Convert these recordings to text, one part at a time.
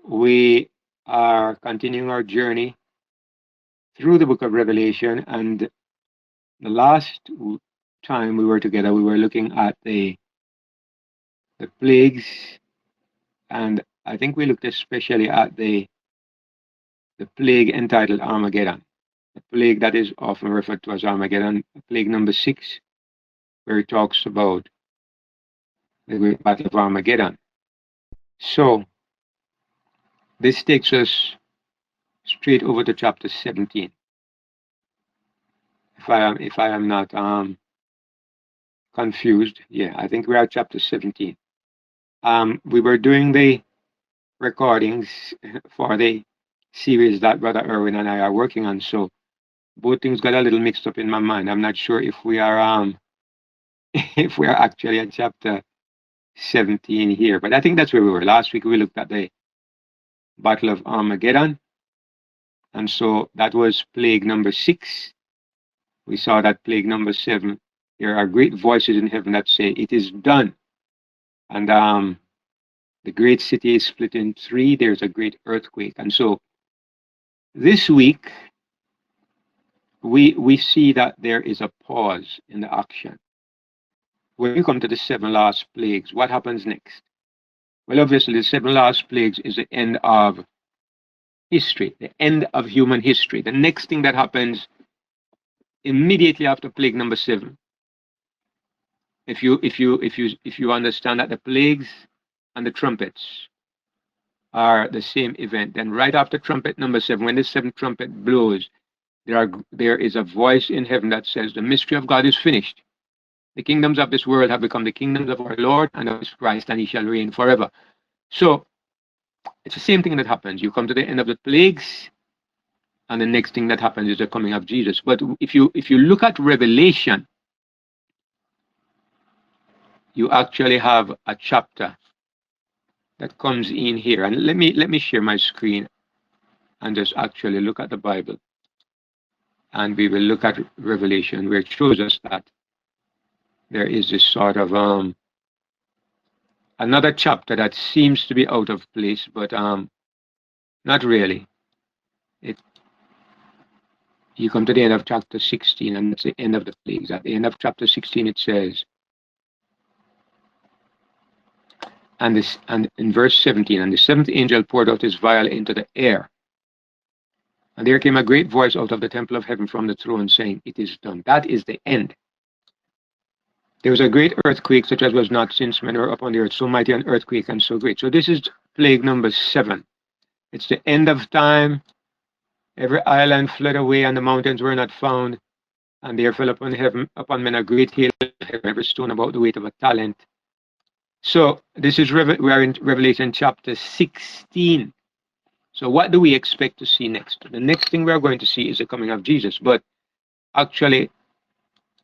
we are continuing our journey through the book of Revelation, and the last time we were together, we were looking at the plagues, and I think we looked especially at the plague entitled Armageddon, the plague that is often referred to as Armageddon, plague number 6, where it talks about the great battle of Armageddon. So this takes us straight over to chapter 17. If I am not confused, yeah, I think we're at chapter 17. We were doing the recordings for the series that Brother Irwin and I are working on, so both things got a little mixed up in my mind. I'm not sure if we are if we are actually at chapter 17 here, but I think that's where we were. Last week we looked at the Battle of Armageddon, and so that was plague number 6. We saw that plague number 7. There are great voices in heaven that say, "It is done." And the great city is split in 3. There's a great earthquake. And so this week, we see that there is a pause in the action. When you come to the 7 last plagues, what happens next? Well, obviously, the 7 last plagues is the end of history, the end of human history. The next thing that happens immediately after plague number 7, if you understand that the plagues and the trumpets are the same event, then right after trumpet number 7, when the 7th trumpet blows, there is a voice in heaven that says, "The mystery of God is finished. The kingdoms of this world have become the kingdoms of our Lord and of his Christ, and he shall reign forever." So it's the same thing that happens. You come to the end of the plagues, and the next thing that happens is the coming of Jesus. But if you look at Revelation, you actually have a chapter that comes in here. And let me share my screen and just actually look at the Bible. And we will look at Revelation, where it shows us that there is this sort of another chapter that seems to be out of place, but not really. You come to the end of chapter 16, and it's the end of the plagues. At the end of chapter 16, it says, and in verse 17, "And the 7th angel poured out his vial into the air. And there came a great voice out of the temple of heaven from the throne, saying, 'It is done.'" That is the end. "There was a great earthquake, such as was not since men were upon the earth, so mighty an earthquake and so great." So this is plague number 7. It's the end of time. Every island fled away, and the mountains were not found. And there fell upon men a great hail, every stone about the weight of a talent. So this is we are in Revelation chapter 16. So what do we expect to see next? The next thing we are going to see is the coming of Jesus. But actually,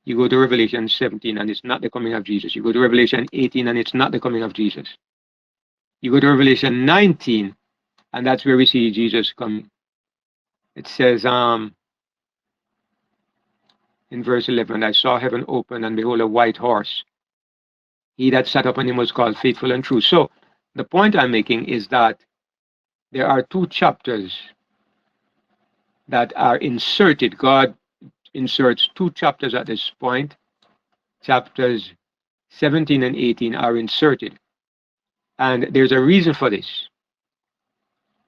you go to Revelation 17 and it's not the coming of Jesus. You go to Revelation 18 and it's not the coming of Jesus. You go to Revelation 19 and that's where we see Jesus coming. It says in verse 11, "I saw heaven open, and behold, a white horse. He that sat upon him was called Faithful and True." So the point I'm making is that there are 2 chapters that are inserted. God inserts 2 chapters at this point. Chapters 17 and 18 are inserted. And there's a reason for this.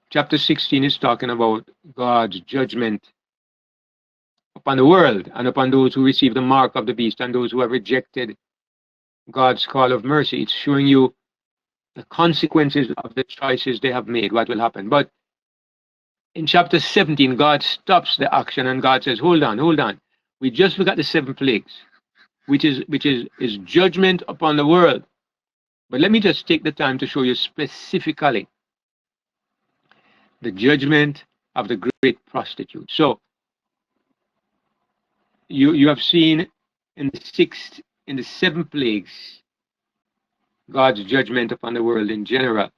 Chapter 16 is talking about God's judgment upon the world and upon those who receive the mark of the beast and those who have rejected God's call of mercy. It's showing you the consequences of the choices they have made, what will happen. But in chapter 17, God stops the action and God says, hold on. We just look at the 7 plagues, which is judgment upon the world. But let me just take the time to show you specifically the judgment of the great prostitute. So you have seen in the 7 plagues, God's judgment upon the world in general.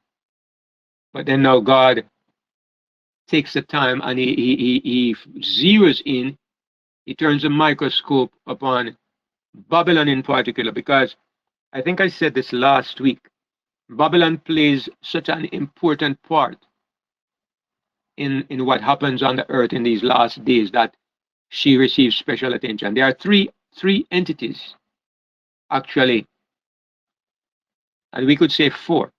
But then now God takes the time and he zeroes in, he turns a microscope upon Babylon in particular, because I think I said this last week, Babylon plays such an important part in what happens on the earth in these last days that she receives special attention. There are three entities actually, and we could say four.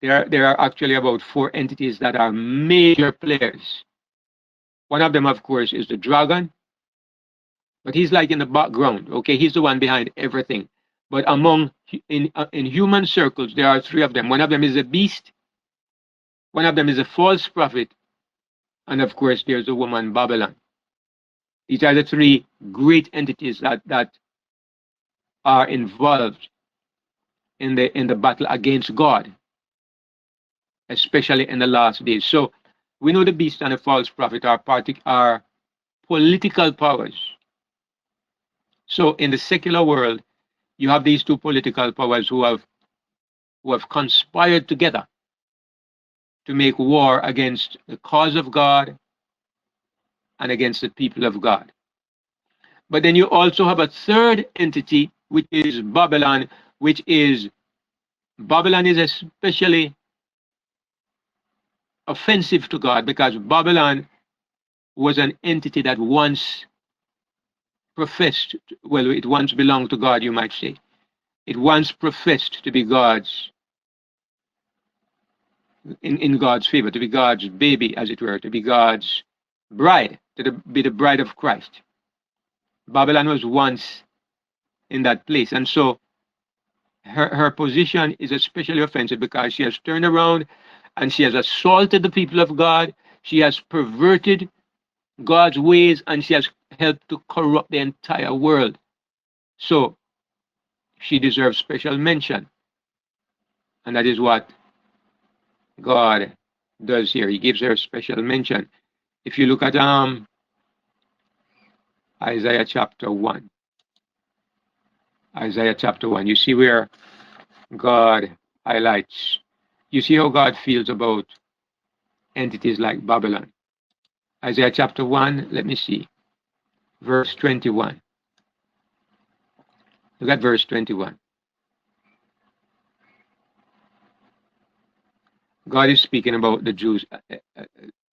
There are actually about four entities that are major players. One of them, of course, is the dragon, but he's like in the background. Okay, he's the one behind everything. But in human circles, there are three of them. One of them is a beast. One of them is a false prophet, and of course, there's the woman Babylon. These are the three great entities that are involved in the battle against God, especially in the last days. So we know the beast and the false prophet are political powers. So in the secular world, you have these two political powers who have conspired together to make war against the cause of God and against the people of God. But then you also have a third entity, which is Babylon, which is Babylon is especially offensive to God because Babylon was an entity that once professed, well, it once belonged to God, you might say. It once professed to be God's, in God's favor, to be God's baby, as it were, to be God's bride, be the bride of Christ. Babylon was once in that place. And so her position is especially offensive because she has turned around and she has assaulted the people of God. She has perverted God's ways and she has helped to corrupt the entire world. So she deserves special mention. And that is what God does here. He gives her special mention. If you look at Isaiah chapter 1, Isaiah chapter 1, you see where God highlights, you see how God feels about entities like Babylon. Isaiah chapter 1, let me see, verse 21. Look at verse 21. God is speaking about the Jews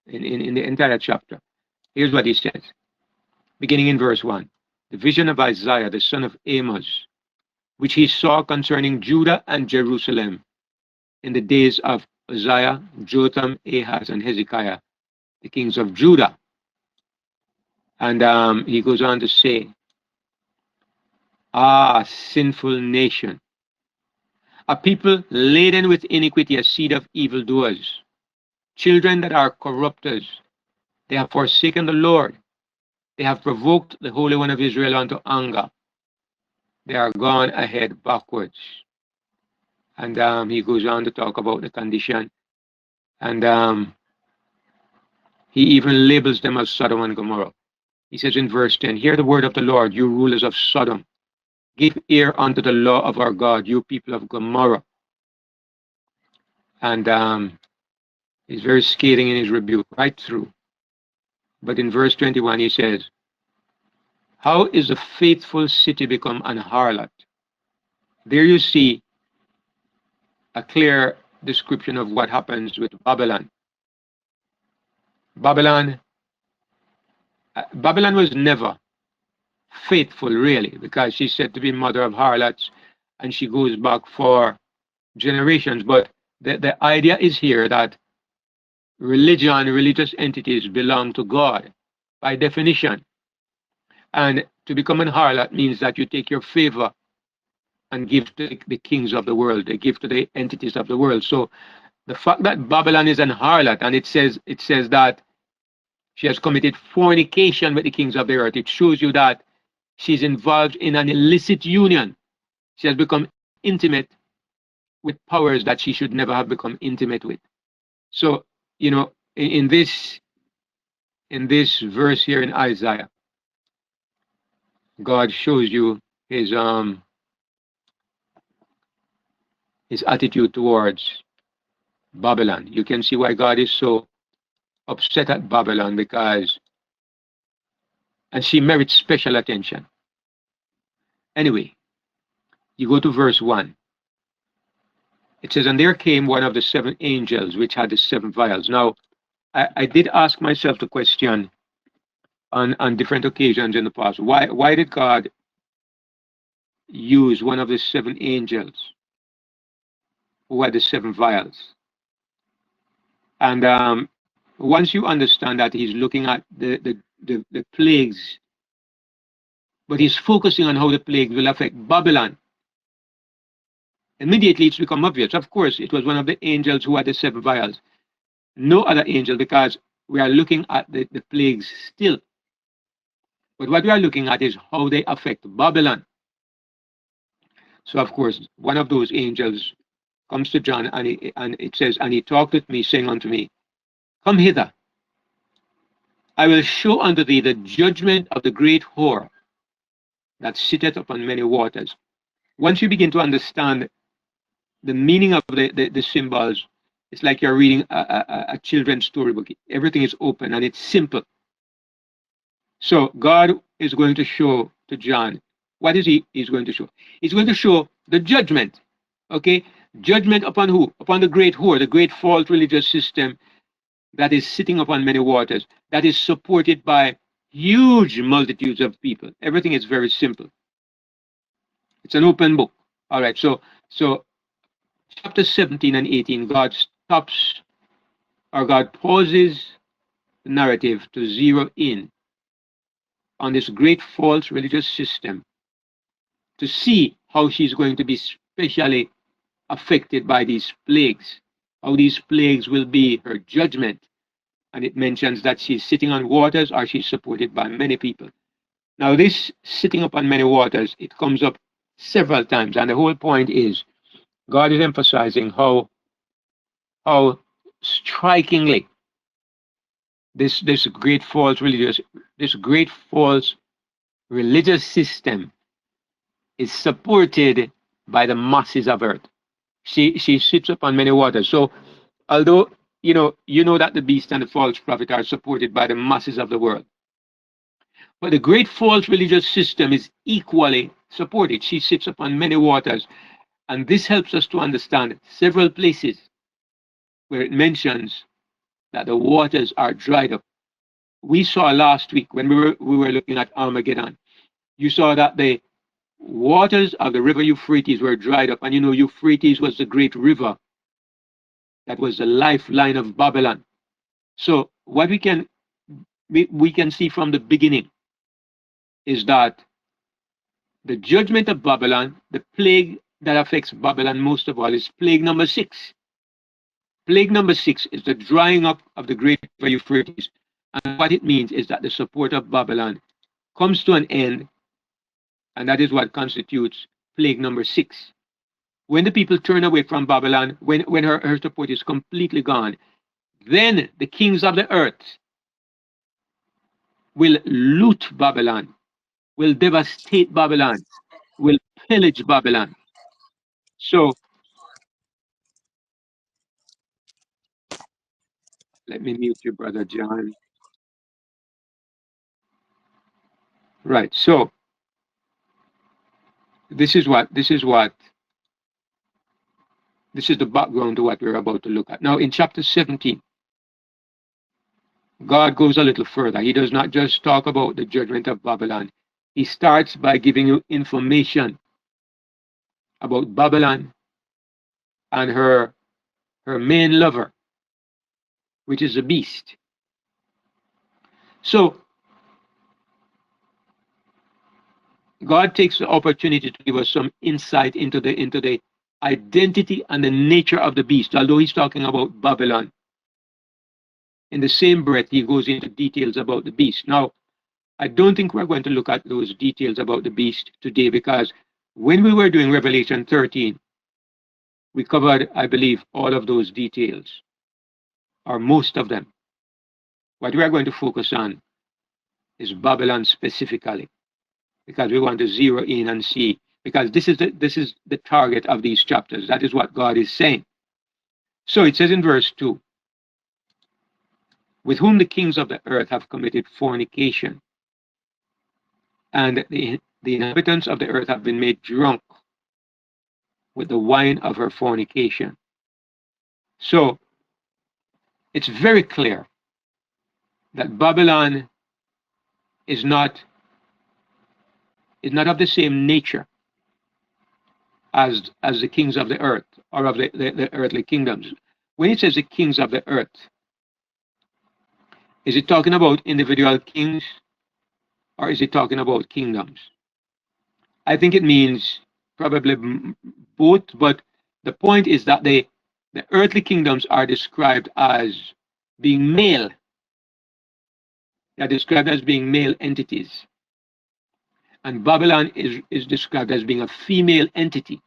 in the entire chapter. Here's what he says, beginning in verse 1. The vision of Isaiah, the son of Amos, which he saw concerning Judah and Jerusalem in the days of Uzziah, Jotham, Ahaz, and Hezekiah, the kings of Judah. And he goes on to say, sinful nation, a people laden with iniquity, a seed of evildoers, children that are corrupters. They have forsaken the Lord. They have provoked the Holy One of Israel unto anger. They are gone ahead backwards. And he goes on to talk about the condition. And he even labels them as Sodom and Gomorrah. He says in verse 10, hear the word of the Lord, you rulers of Sodom. Give ear unto the law of our God, you people of Gomorrah. And he's very scathing in his rebuke right through. But in verse 21, he says, how is the faithful city become an harlot? There you see a clear description of what happens with Babylon. Babylon was never faithful, really, because she's said to be mother of harlots, and she goes back for generations. But the idea is here that religion, religious entities belong to God by definition. And to become an harlot means that you take your favor and give to the kings of the world, they give to the entities of the world. So the fact that Babylon is an harlot, and it says that she has committed fornication with the kings of the earth, it shows you that she's involved in an illicit union. She has become intimate with powers that she should never have become intimate with. So, you know, in this verse here in Isaiah, God shows you his attitude towards Babylon. You can see why God is so upset at Babylon, and she merits special attention. Anyway, you go to verse 1. It says, and there came one of the seven angels which had the seven vials. Now, I did ask myself the question on different occasions in the past. Why did God use one of the seven angels who had the seven vials? And once you understand that he's looking at the plagues, but he's focusing on how the plagues will affect Babylon, immediately it's become obvious. Of course, it was one of the angels who had the seven vials, no other angel, because we are looking at the plagues still. But what we are looking at is how they affect Babylon. So, of course, one of those angels comes to John, and it says, and he talked with me, saying unto me, Come hither, I will show unto thee the judgment of the great whore that sitteth upon many waters. Once you begin to understand the meaning of the symbols, it's like you're reading a children's storybook. Everything is open and it's simple. So God is going to show to John, what is he's going to show? He's going to show the judgment. Okay? Judgment upon who? Upon the great whore, the great false religious system that is sitting upon many waters, that is supported by huge multitudes of people. Everything is very simple. It's an open book. All right, so chapter 17 and 18, God stops, or God pauses the narrative to zero in on this great false religious system to see how she's going to be specially affected by these plagues, how these plagues will be her judgment. And it mentions that she's sitting on waters or she's supported by many people. Now, this sitting upon many waters, it comes up several times. And the whole point is God is emphasizing how strikingly this great false religious system is supported by the masses of earth. She sits upon many waters. So although you know that the beast and the false prophet are supported by the masses of the world, but the great false religious system is equally supported. She sits upon many waters, and this helps us to understand several places where it mentions that the waters are dried up. We saw last week when we were looking at Armageddon. You saw that the waters of the river Euphrates were dried up, and Euphrates was the great river that was the lifeline of Babylon. So what we can see from the beginning is that the judgment of Babylon, the plague that affects Babylon most of all, is plague number 6. Plague number 6 is the drying up of the great river Euphrates. And what it means is that the support of Babylon comes to an end, and that is what constitutes plague number 6. When the people turn away from Babylon, when her support is completely gone, then the kings of the earth will loot Babylon, will devastate Babylon, will pillage Babylon. So let me mute you, Brother John. Right. So this is the background to what we're about to look at. Now in chapter 17, God goes a little further. He does not just talk about the judgment of Babylon. He starts by giving you information about Babylon and her main lover, which is the beast. So God takes the opportunity to give us some insight into the identity and the nature of the beast. Although he's talking about Babylon, in the same breath he goes into details about the beast. Now, I don't think we're going to look at those details about the beast today, because when we were doing Revelation 13, we covered, I believe, all of those details, or most of them. What we are going to focus on is Babylon specifically, because we want to zero in and see, because this is the target of these chapters. That is what God is saying. So it says in verse 2, with whom the kings of the earth have committed fornication, and the inhabitants of the earth have been made drunk with the wine of her fornication. So it's very clear that Babylon is not of the same nature as the kings of the earth, or of the earthly kingdoms. When it says the kings of the earth, is it talking about individual kings, or is it talking about kingdoms? I think it means probably both, but the point is that the earthly kingdoms are described as being male. They are described as being male entities. And Babylon is described as being a female entity.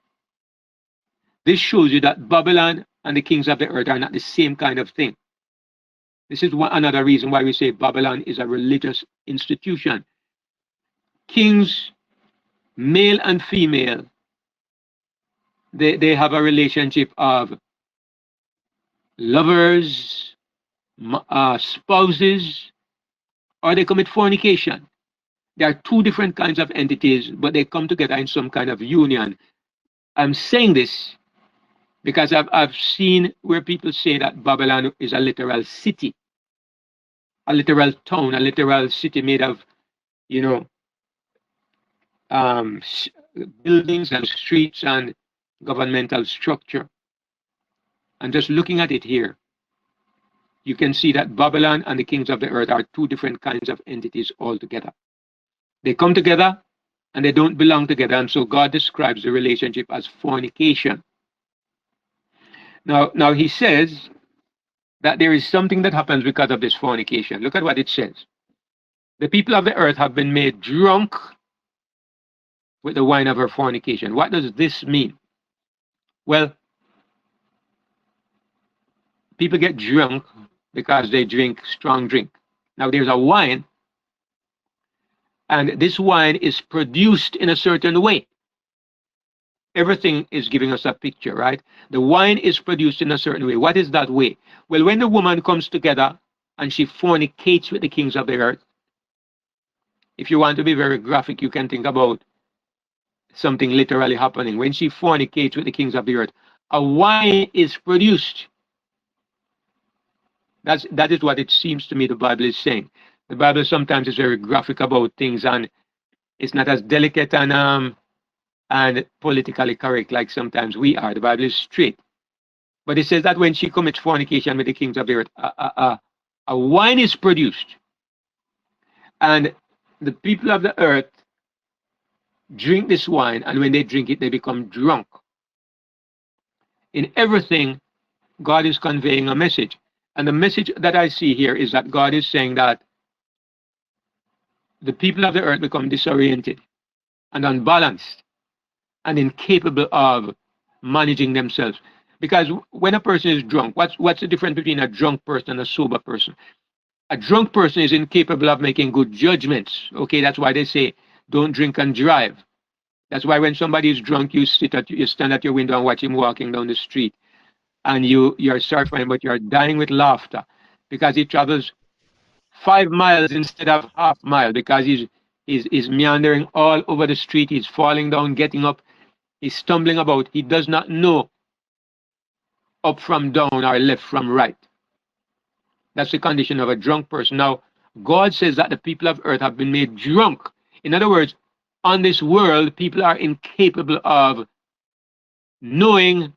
This shows you that Babylon and the kings of the earth are not the same kind of thing. This is another reason why we say Babylon is a religious institution. Kings, male and female, they have a relationship of lovers, spouses, or they commit fornication. There are two different kinds of entities, but they come together in some kind of union. I'm saying this because I've seen where people say that Babylon is a literal city, a literal town, a literal city made of, you know, um, buildings and streets and governmental structure. And just looking at it here, you can see that Babylon and the kings of the earth are two different kinds of entities altogether. They come together and they don't belong together. And so God describes the relationship as fornication. Now he says that there is something that happens because of this fornication. Look at what it says. The people of the earth have been made drunk with the wine of her fornication. What does this mean? Well, people get drunk because they drink strong drink. Now there's a wine, and this wine is produced in a certain way. Everything is giving us a picture, right? The wine is produced in a certain way. What is that way? Well, when the woman comes together and she fornicates with the kings of the earth, if you want to be very graphic, you can think about something literally happening. When she fornicates with the kings of the earth, a wine is produced. That is what it seems to me the Bible is saying. The Bible sometimes is very graphic about things, and it's not as delicate and politically correct like sometimes we are. The Bible is straight. But it says that when she commits fornication with the kings of the earth, a wine is produced. And the people of the earth drink this wine, and when they drink it, they become drunk. In everything, God is conveying a message. And the message that I see here is that God is saying that the people of the earth become disoriented and unbalanced and incapable of managing themselves. Because when a person is drunk, what's the difference between a drunk person and a sober person? A drunk person is incapable of making good judgments. Okay, that's why they say don't drink and drive. That's why when somebody is drunk, you stand at your window and watch him walking down the street, and you're suffering, but you're dying with laughter because he travels 5 miles instead of half mile, because he's meandering all over the street. He's falling down, getting up, he's stumbling about. He does not know up from down or left from right. That's the condition of a drunk person. Now, God says that the people of earth have been made drunk. In other words, on this world, people are incapable of knowing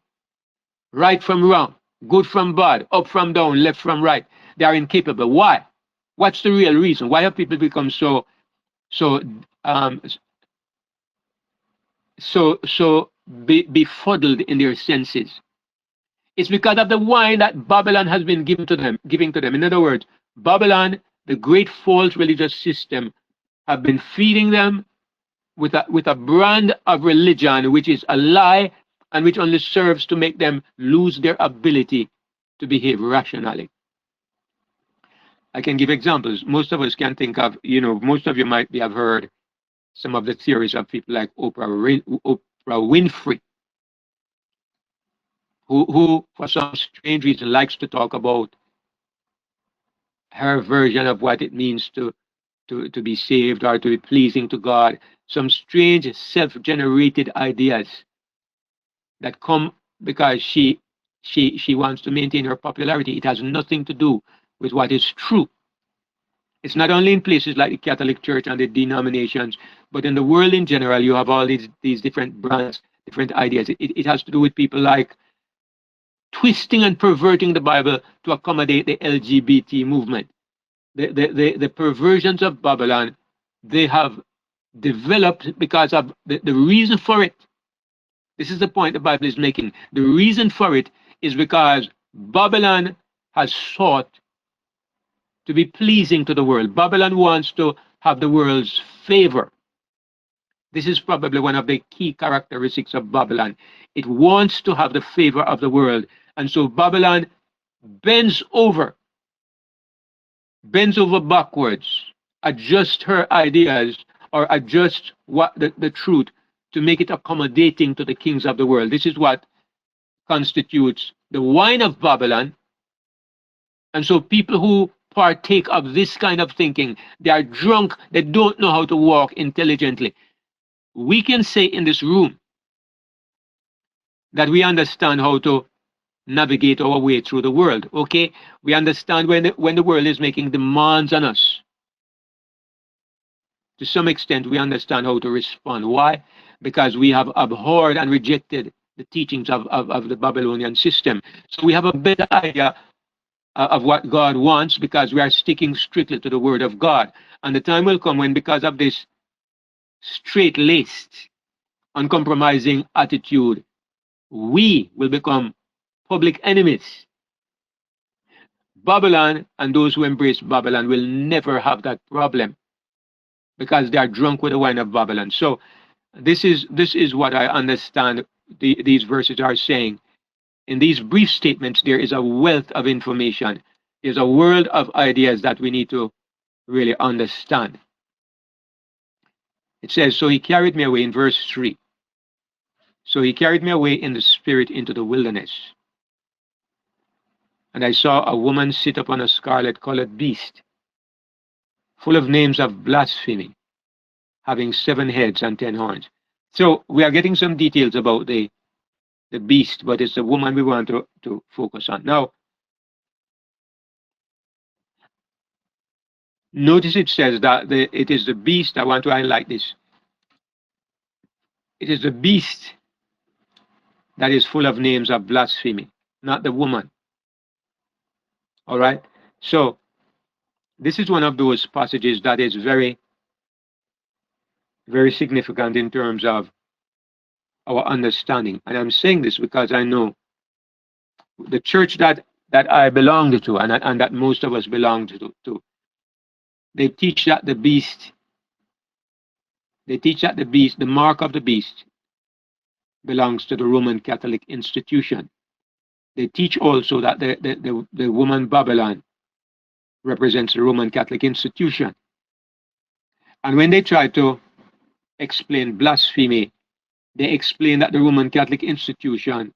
right from wrong, good from bad, up from down, left from right. They are incapable. Why? What's the real reason? Why have people become um, befuddled in their senses? It's because of the wine that Babylon has been giving to them. In other words, Babylon, the great false religious system, have been feeding them with a brand of religion which is a lie and which only serves to make them lose their ability to behave rationally. I can give examples. Most of us can think of, most of you might have heard some of the theories of people like Oprah Winfrey, who for some strange reason likes to talk about her version of what it means to be saved or to be pleasing to God. Some strange self-generated ideas that come because she wants to maintain her popularity. It has nothing to do with what is true. It's not only in places like the Catholic Church and the denominations, but in the world in general, you have all these different brands, different ideas. It has to do with people like twisting and perverting the Bible to accommodate the LGBT movement. The perversions of Babylon, they have developed because of the reason for it. This is the point the Bible is making. The reason for it is because Babylon has sought to be pleasing to the world. Babylon wants to have the world's favor. This is probably one of the key characteristics of Babylon. It wants to have the favor of the world. And so Babylon bends over, bends over backwards, adjusts her ideas or adjusts what the truth to make it accommodating to the kings of the world. This is what constitutes the wine of Babylon. And so people who partake of this kind of thinking, they are drunk, they don't know how to walk intelligently. We can say in this room that we understand how to navigate our way through the world. Okay, we understand when the world is making demands on us. To some extent, we understand how to respond. Why? Because we have abhorred and rejected the teachings of the Babylonian system. So we have a better idea of what God wants because we are sticking strictly to the word of God. And the time will come when, because of this straight-laced, uncompromising attitude, we will become public enemies. Babylon and those who embrace Babylon will never have that problem because they are drunk with the wine of Babylon. So this is what I understand these verses are saying. In these brief statements, there is a wealth of information. There's a world of ideas that we need to really understand. It says, so he carried me away in verse 3. So he carried me away in the spirit into the wilderness. And I saw a woman sit upon a scarlet-colored beast, full of names of blasphemy, having 7 heads and 10 horns. So we are getting some details about the beast, but it's the woman we want to focus on. Now, notice it says that it is the beast. I want to highlight this. It is the beast that is full of names of blasphemy, not the woman. All right? So, this is one of those passages that is very, very significant in terms of our understanding. And I'm saying this because I know the church that I belonged to and that most of us belong to, they teach that the beast, the mark of the beast, belongs to the Roman Catholic institution. They teach also that the woman Babylon represents the Roman Catholic institution. And when they try to explain blasphemy, they explain that the Roman Catholic institution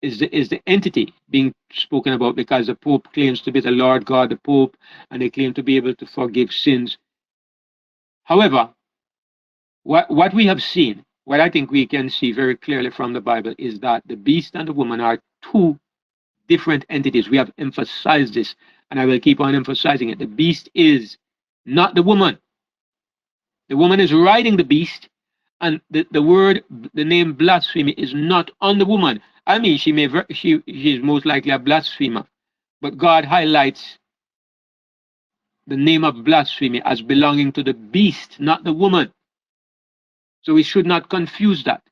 is the entity being spoken about because the Pope claims to be the Lord God, the Pope, and they claim to be able to forgive sins. However, what we have seen, what I think we can see very clearly from the Bible is that the beast and the woman are two different entities. We have emphasized this, and I will keep on emphasizing it. The beast is not the woman. The woman is riding the beast, and the name blasphemy is not on the woman. I mean, she is most likely a blasphemer, but God highlights the name of blasphemy as belonging to the beast, not the woman. So we should not confuse that.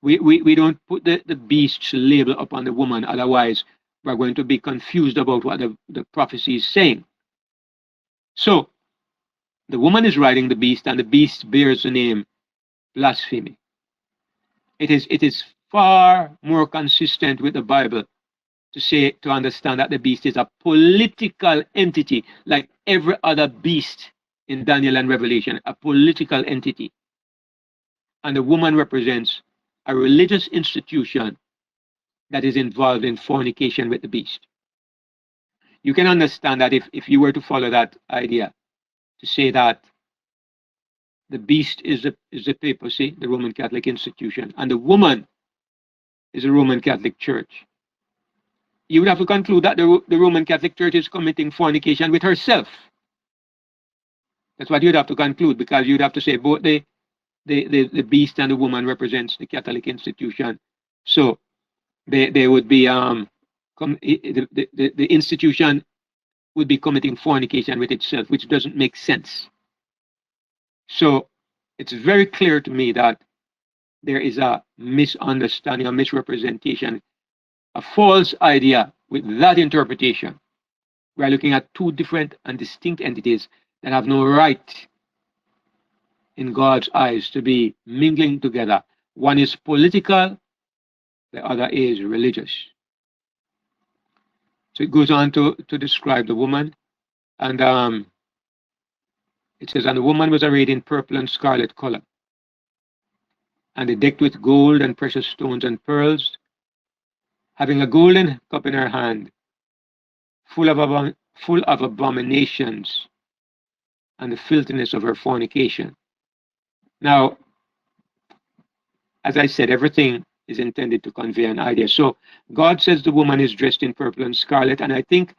We don't put the beast's label upon the woman, otherwise we're going to be confused about what the prophecy is saying. So the woman is riding the beast, and the beast bears the name blasphemy. It is far more consistent with the Bible to understand that the beast is a political entity, like every other beast in Daniel and Revelation, a political entity. And the woman represents a religious institution that is involved in fornication with the beast. You can understand that if you were to follow that idea, to say that the beast is the papacy, the Roman Catholic institution, and the woman is the Roman Catholic Church. you would have to conclude that the Roman Catholic Church is committing fornication with herself. That's what you'd have to conclude, because you'd have to say both the beast and the woman represents the Catholic institution. So they would be the institution would be committing fornication with itself, which doesn't make sense. So it's very clear to me that there is a misunderstanding, a misrepresentation, a false idea with that interpretation. We are looking at two different and distinct entities that have no right in God's eyes to be mingling together. One is political, the other is religious. So it goes on to describe the woman, and it says, and the woman was arrayed in purple and scarlet color, and decked with gold and precious stones and pearls, having a golden cup in her hand, full of abominations and the filthiness of her fornication. Now, as I said, everything is intended to convey an idea. So God says the woman is dressed in purple and scarlet, and I think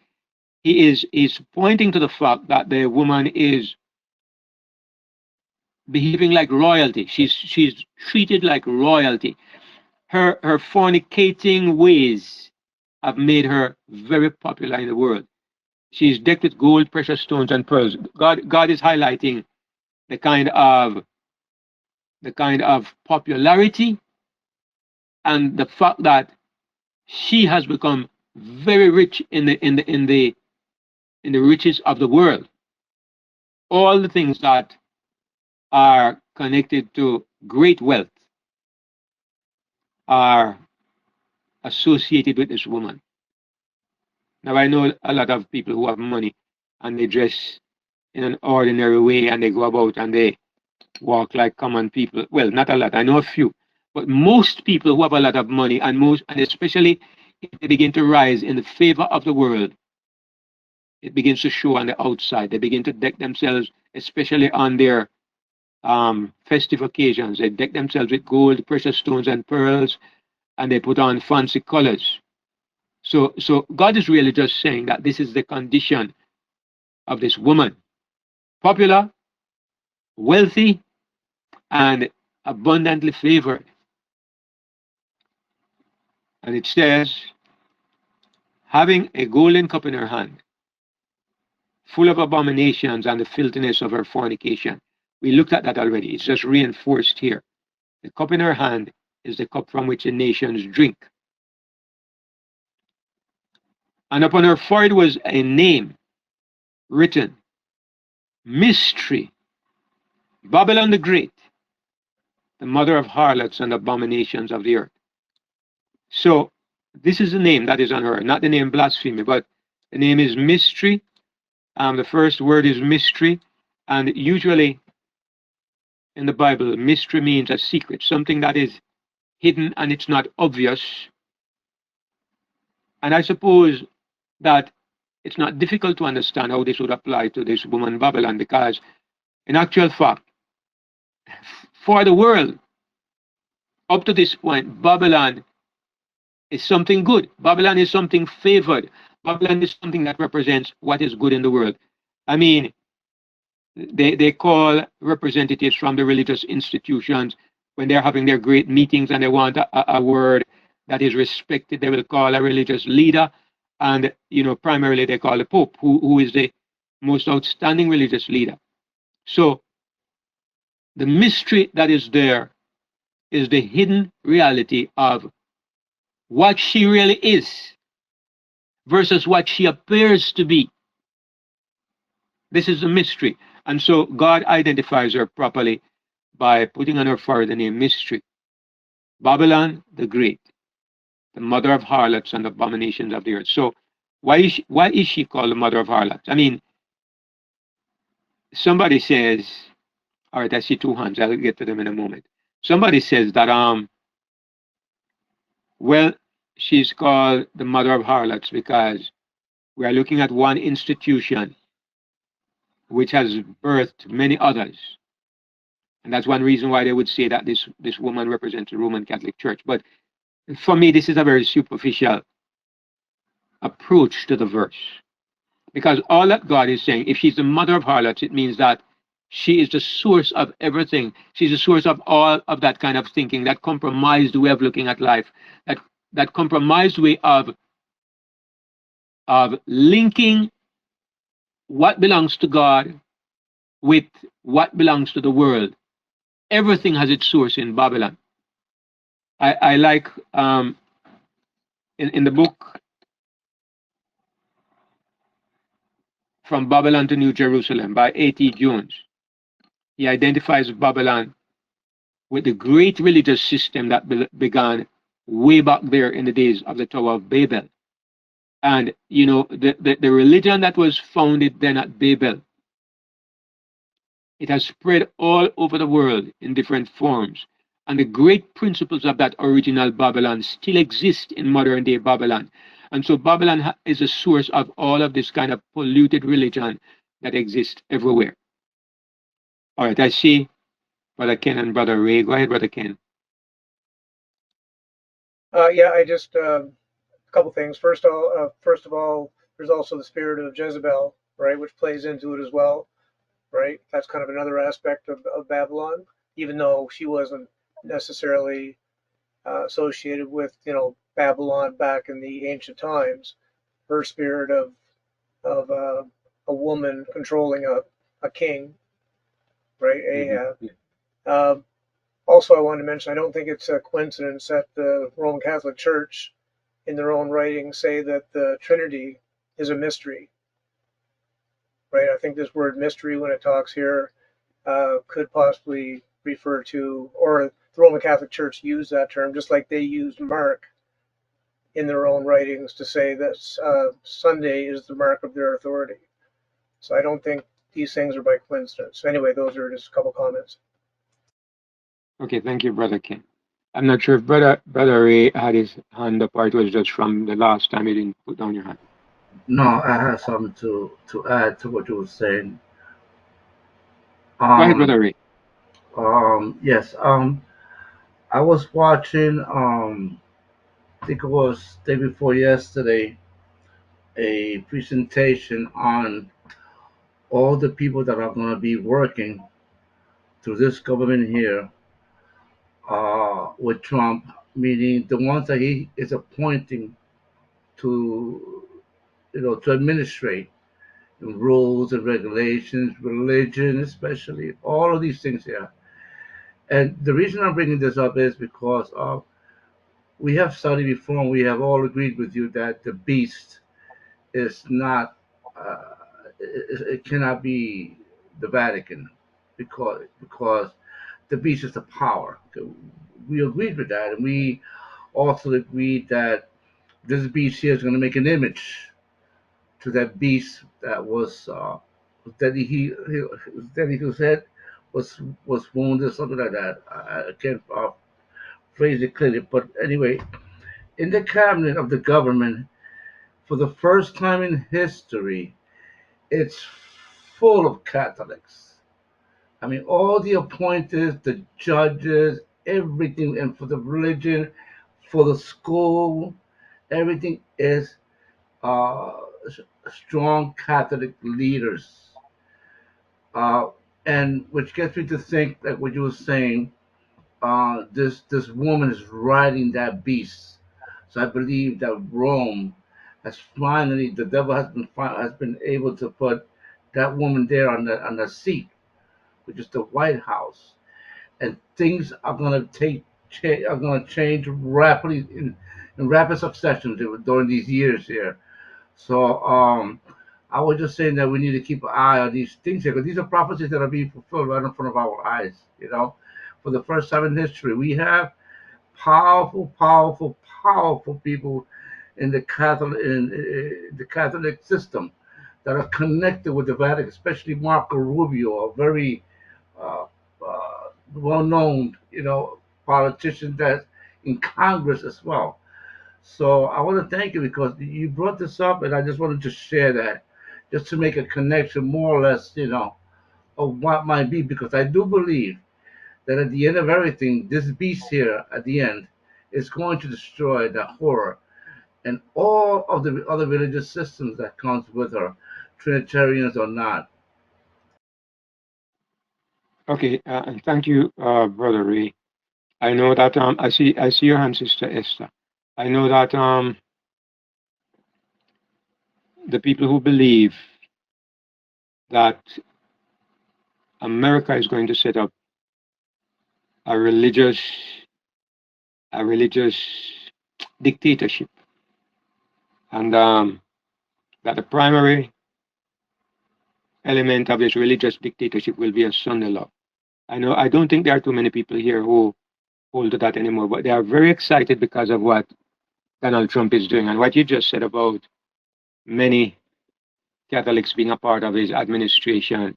he is pointing to the fact that the woman is behaving like royalty. She's treated like royalty. Her fornicating ways have made her very popular in the world. She's decked with gold, precious stones, and pearls. God is highlighting the kind of popularity and the fact that she has become very rich in the riches of the world. All the things that are connected to great wealth are associated with this woman. Now, I know a lot of people who have money and they dress in an ordinary way and they go about and they walk like common people. Well, not a lot, I know a few. But most people who have a lot of money, and especially if they begin to rise in the favor of the world, it begins to show on the outside. They begin to deck themselves, especially on their festive occasions. They deck themselves with gold, precious stones, and pearls, and they put on fancy colors. So God is really just saying that this is the condition of this woman: popular, wealthy, and abundantly favored. And it says, having a golden cup in her hand, full of abominations and the filthiness of her fornication. We looked at that already. It's just reinforced here. The cup in her hand is the cup from which the nations drink. And upon her forehead was a name written, Mystery, Babylon the Great, the mother of harlots and abominations of the earth. So this is the name that is on her, not the name blasphemy, but the name is Mystery. The first word is mystery, and usually in the Bible, mystery means a secret, something that is hidden and it's not obvious. And I suppose that it's not difficult to understand how this would apply to this woman Babylon, because in actual fact, for the world, up to this point, Babylon is something good. Babylon is something favored. Babylon is something that represents what is good in the world. I mean, they call representatives from the religious institutions when they're having their great meetings and they want a word that is respected. They will call a religious leader, and primarily they call the Pope, who is the most outstanding religious leader. So the mystery that is there is the hidden reality of what she really is versus what she appears to be. This is a mystery. And so God identifies her properly by putting on her forehead the name Mystery. Babylon the Great, the mother of harlots and abominations of the earth. So why is she called the mother of harlots? I mean, somebody says, all right, I see two hands. I'll get to them in a moment. Somebody says that, well, she's called the mother of harlots because we are looking at one institution which has birthed many others. And that's one reason why they would say that this woman represents the Roman Catholic Church. But for me, this is a very superficial approach to the verse. Because all that God is saying, if she's the mother of harlots, it means that she is the source of everything. She's the source of all of that kind of thinking, that compromised way of looking at life, that compromised way of linking what belongs to God with what belongs to the world. Everything has its source in Babylon. I like in the book From Babylon to New Jerusalem by A.T. Jones, he identifies Babylon with the great religious system that began way back there in the days of the Tower of Babel. And, you know, the religion that was founded then at Babel, it has spread all over the world in different forms. And the great principles of that original Babylon still exist in modern day Babylon. And so Babylon is a source of all of this kind of polluted religion that exists everywhere. All right, I see Brother Ken and Brother Ray. Go ahead, Brother Ken. Yeah, I just a couple things. First of all, there's also the spirit of Jezebel, right, which plays into it as well, right? That's kind of another aspect of Babylon, even though she wasn't necessarily associated with, Babylon back in the ancient times. Her spirit of a woman controlling a king, right? Ahab. Uh, Also, I wanted to mention I don't think it's a coincidence that the Roman Catholic Church, in their own writings, say that the Trinity is a mystery, right? I think this word mystery, when it talks here, could possibly refer to, or the Roman Catholic Church used that term, just like they used Mark in their own writings to say that Sunday is the mark of their authority. So I don't think these things are by coincidence. Anyway, those are just a couple comments. Okay, thank you, Brother Ken. I'm not sure if Brother Ray had his hand up or it was just from the last time you didn't put down your hand. No, I have something to add to what you were saying. Go ahead, Um, Brother Ray. yes. I was watching. I think it was day before yesterday, a presentation on all the people that are going to be working through this government here, with Trump, meaning the ones that he is appointing to, to administrate rules and regulations, religion, especially all of these things here. And the reason I'm bringing this up is because we have studied before, and we have all agreed with you that the beast is not, uh, it cannot be the Vatican, because the beast is the power. We agreed with that, and we also agreed that this beast here is going to make an image to that beast that was, that he said was wounded, something like that. I can't phrase it clearly, but anyway, in the cabinet of the government, for the first time in history, it's full of Catholics. I mean, all the appointees, the judges, everything, and for the religion, for the school, everything is uh, strong Catholic leaders. Uh, and which gets me to think that what you were saying, this woman is riding that beast. So I believe that Rome has finally, the devil has been able to put that woman there on the seat, which is the White House, and things are going to are going to change rapidly in rapid succession during these years here. So I was just saying that we need to keep an eye on these things here, because these are prophecies that are being fulfilled right in front of our eyes. For the first time in history, we have powerful, powerful, powerful people in the Catholic system that are connected with the Vatican, especially Marco Rubio, a very uh, well-known, politician that's in Congress as well. So I want to thank you because you brought this up, and I just wanted to share that, just to make a connection, more or less, of what might be, because I do believe that at the end of everything, this beast here at the end is going to destroy the horror. and all of the other religious systems that comes with her, Trinitarians or not. Okay, and thank you, Brother Ray. I know that I see your hand, Sister Esther. I know that the people who believe that America is going to set up a religious a religious dictatorship, and that the primary element of this religious dictatorship will be a Sunday law. I don't think there are too many people here who hold to that anymore, but they are very excited because of what Donald Trump is doing and what you just said about many Catholics being a part of his administration.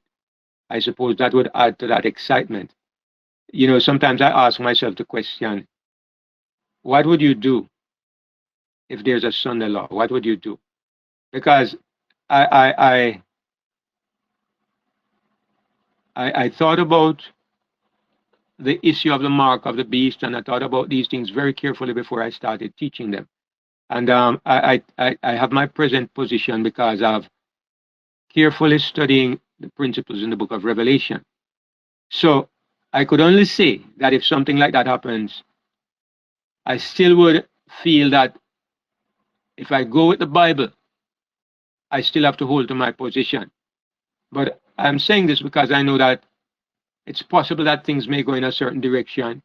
I suppose that would add to that excitement. Sometimes I ask myself the question, what would you do if there's a Sunday law? What would you do? Because I I I I thought about the issue of the mark of the beast, and I thought about these things very carefully before I started teaching them. And I have my present position because of carefully studying the principles in the book of Revelation. So I could only say that if something like that happens, I still would feel that if I go with the Bible, I still have to hold to my position. But I'm saying this because I know that it's possible that things may go in a certain direction.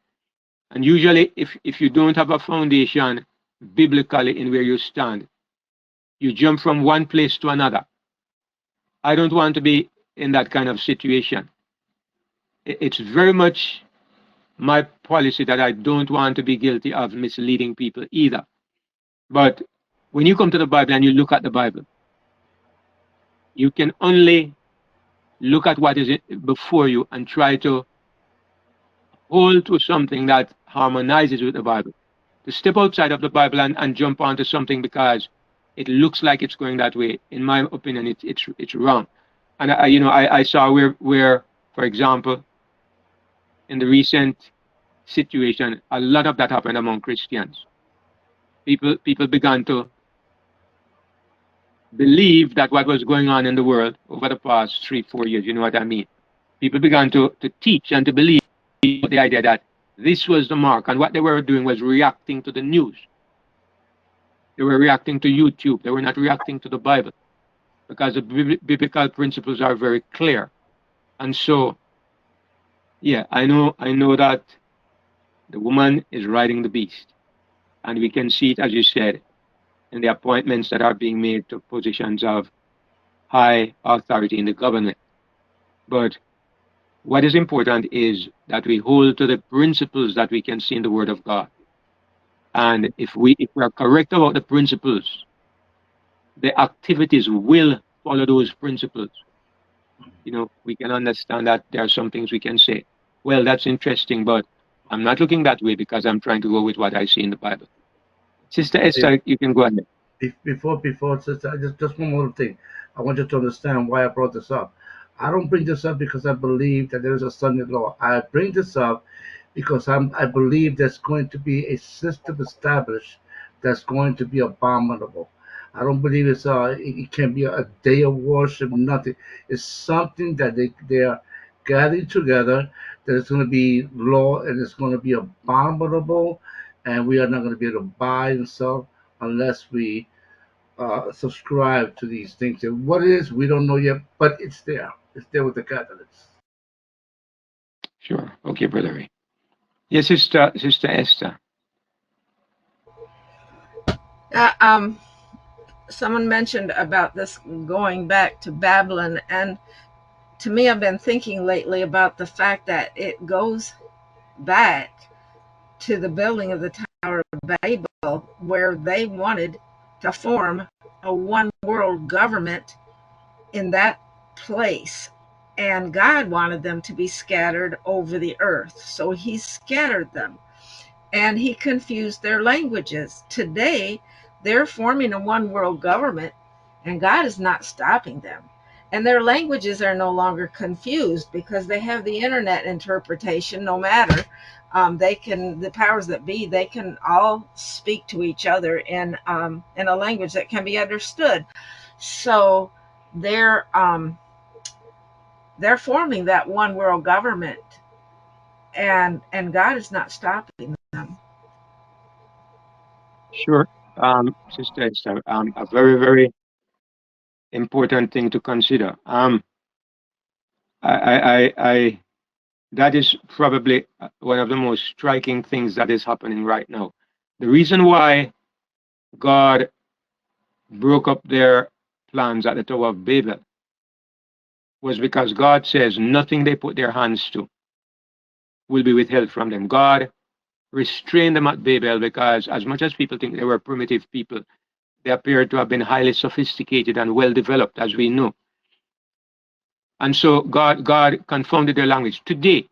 And usually, if you don't have a foundation biblically in where you stand, you jump from one place to another. I don't want to be in that kind of situation. It's very much my policy that I don't want to be guilty of misleading people either. But when you come to the Bible and you look at the Bible, you can only look at what is before you and try to hold to something that harmonizes with the Bible. To step outside of the Bible and jump onto something because it looks like it's going that way, in my opinion, it's wrong. And I saw where, for example, in the recent situation, a lot of that happened among Christians. People began to believe that what was going on in the world over the past 3 4 years, you know what I mean? People began to teach and to believe the idea that this was the mark, and what they were doing was reacting to the news. They were reacting to YouTube. They were not reacting to the Bible because the biblical principles are very clear. And so, yeah, I know that the woman is riding the beast, and we can see it, as you said, in the appointments that are being made to positions of high authority in the government. But what is important is that we hold to the principles that we can see in the Word of God. And if we are correct about the principles, the activities will follow those principles. We can understand that there are some things we can say, well, that's interesting, but I'm not looking that way because I'm trying to go with what I see in the Bible. Sister Hey, Esther, you can go ahead. before sister, just one more thing. I want you to understand why I brought this up. I don't bring this up because I believe that there is a Sunday law. I bring this up because I believe there's going to be a system established that's going to be abominable. I don't believe it can be a day of worship, nothing. It's something that they are gathering together, that it's going to be law and it's going to be abominable, and we are not going to be able to buy and sell unless we subscribe to these things. And what it is, we don't know yet, but it's there. It's there with the Catholics. Sure. Okay, Brother Ray. Yes, Sister Esther. Uh, um, Someone mentioned about this going back to Babylon, and to me, I've been thinking lately about the fact that it goes back to the building of the Tower of Babel, where they wanted to form a one world government in that place. And God wanted them to be scattered over the earth. So he scattered them and he confused their languages. Today, they're forming a one world government, and God is not stopping them. and their languages are no longer confused because they have the internet interpretation. No matter, they can, the powers that be, they can all speak to each other in a language that can be understood. So they're um, they're forming that one world government, and God is not stopping them. Sure. Sister, it's a very, very important thing to consider. I that is probably one of the most striking things that is happening right now. The reason why God broke up their plans at the Tower of Babel was because God says nothing they put their hands to will be withheld from them. God restrained them at Babel because, as much as people think they were primitive people, they appeared to have been highly sophisticated and well developed, as we know. And so God confounded their language. Today,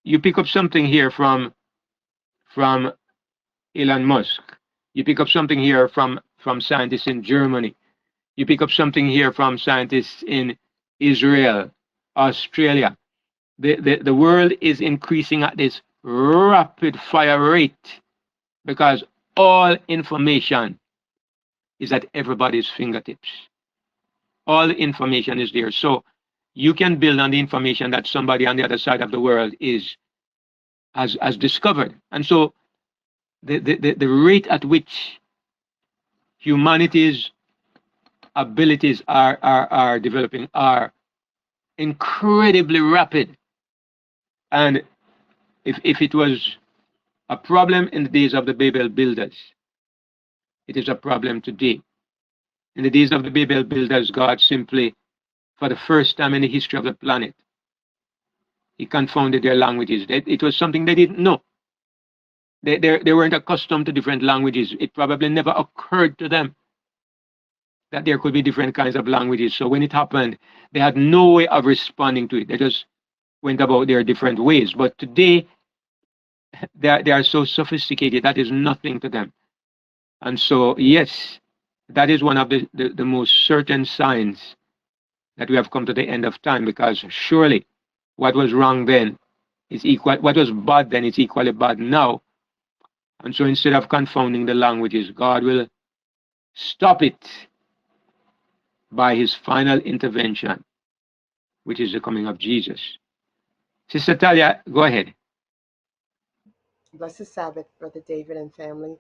you pick up something here from Elon Musk. You pick up something here from scientists in Germany. You pick up something here from scientists in Israel, Australia. The world is increasing at this rapid fire rate because all information is at everybody's fingertips. All the information is there. So you can build on the information that somebody on the other side of the world has discovered. And so the rate at which humanity's abilities are developing are incredibly rapid. And if it was a problem in the days of the Babel builders, it is a problem today. In the days of the Babel builders, God simply, for the first time in the history of the planet, He confounded their languages. It was something they didn't know. They weren't accustomed to different languages. It probably never occurred to them that there could be different kinds of languages. So when it happened, they had no way of responding to it. They just went about their different ways. But today, they are so sophisticated that is nothing to them. And so, yes, that is one of the most certain signs that we have come to the end of time, because surely what was wrong then is equal, what was bad then is equally bad now. And so instead of confounding the languages, God will stop it by his final intervention, which is the coming of Jesus. Sister Talia, go ahead. Blessed Sabbath, Brother David and family.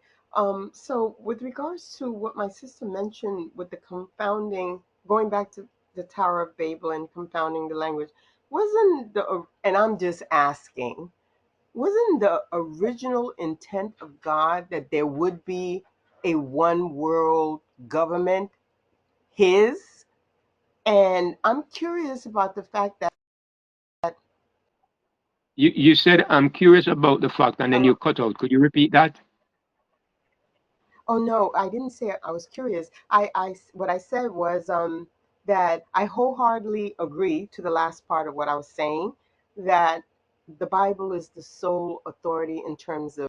So, with regards to what my sister mentioned with the confounding, going back to the Tower of Babel and confounding the language, wasn't and I'm just asking, wasn't the original intent of God that there would be a one world government His? And I'm curious about the fact that, You said, I'm curious about the fact, and then uh, you cut out. Could you repeat that? oh no, I didn't say it. I was curious. What I said was that I wholeheartedly agree to the last part of what I was saying, that the Bible is the sole authority in terms of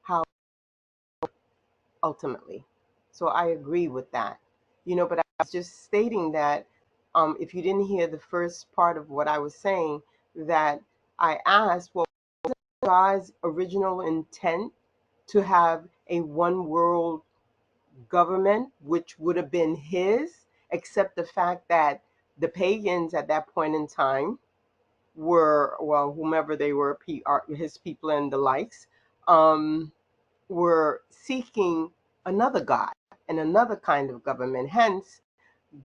how ultimately. So I agree with that. But I was just stating that if you didn't hear the first part of what I was saying, that I asked, well, God's original intent to have a one world government, which would have been his, except the fact that the pagans at that point in time were, well, whomever they were, his people and the likes, um, were seeking another God and another kind of government. Hence,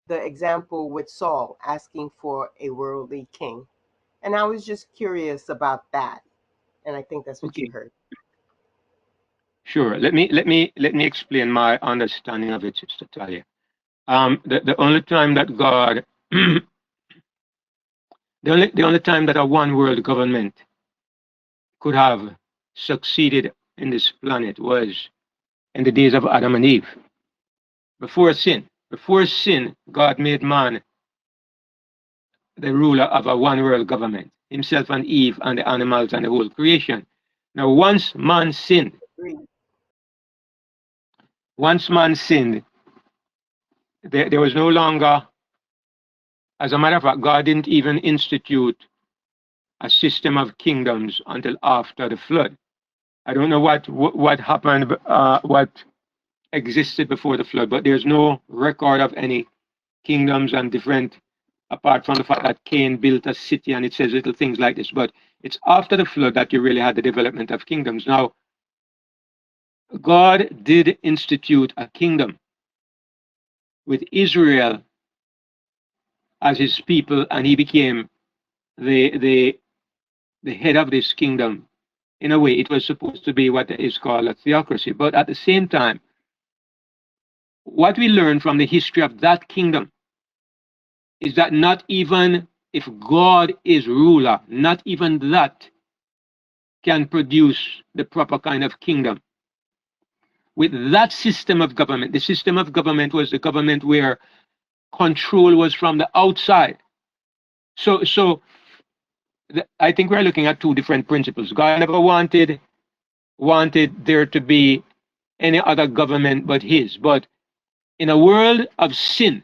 the example with Saul asking for a worldly king. And I was just curious about that. And I think that's what you Okay, heard. sure. Let me explain my understanding of it, Sister Talia. The only time that God, the only time that a one world government could have succeeded in this planet was in the days of Adam and Eve. Before sin. Before sin, God made man the ruler of a one world government, himself and Eve and the animals and the whole creation. Now, Agreed. once man sinned, there was no longer As a matter of fact, God didn't even institute a system of kingdoms until after the flood. I don't know what happened, what existed before the flood, but there's no record of any kingdoms and different, apart from the fact that Cain built a city and it says little things like this. But it's after the flood that you really had the development of kingdoms. Now, God did institute a kingdom with Israel as his people, and he became the head of this kingdom. In a way, it was supposed to be what is called a theocracy. But at the same time, what we learn from the history of that kingdom is that not even if God is ruler, not even that can produce the proper kind of kingdom. With that system of government, the system of government was the government where control was from the outside. So I think we're looking at two different principles. God never wanted there to be any other government but his. But in a world of sin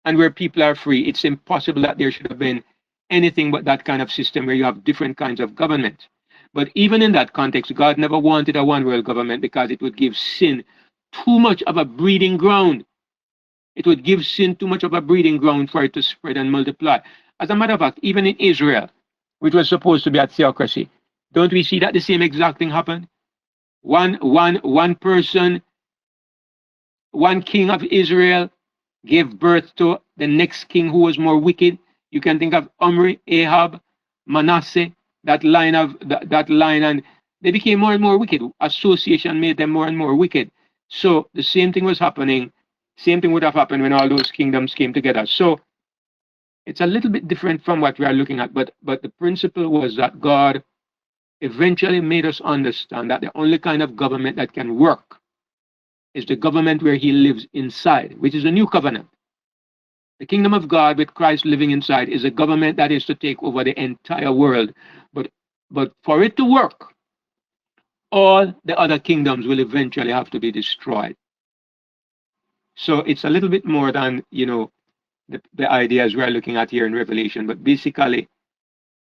and where people are free, it's impossible that there should have been anything but that kind of system where you have different kinds of government. But even in that context, God never wanted a one world government because it would give sin too much of a breeding ground. It would give sin too much of a breeding ground for it to spread and multiply. As a matter of fact, even in Israel, which was supposed to be a theocracy, don't we see that the same exact thing happened? One person, one king of Israel gave birth to the next king who was more wicked. You can think of Omri, Ahab, Manasseh, that line, and they became more and more wicked. Association made them more and more wicked. So the same thing was happening. Same thing would have happened when all those kingdoms came together. So it's a little bit different from what we are looking at, but the principle was that God eventually made us understand that the only kind of government that can work is the government where he lives inside, which is a new covenant. The kingdom of God with Christ living inside is a government that is to take over the entire world. But for it to work, all the other kingdoms will eventually have to be destroyed. So it's a little bit more than, the ideas we're looking at here in Revelation. But basically,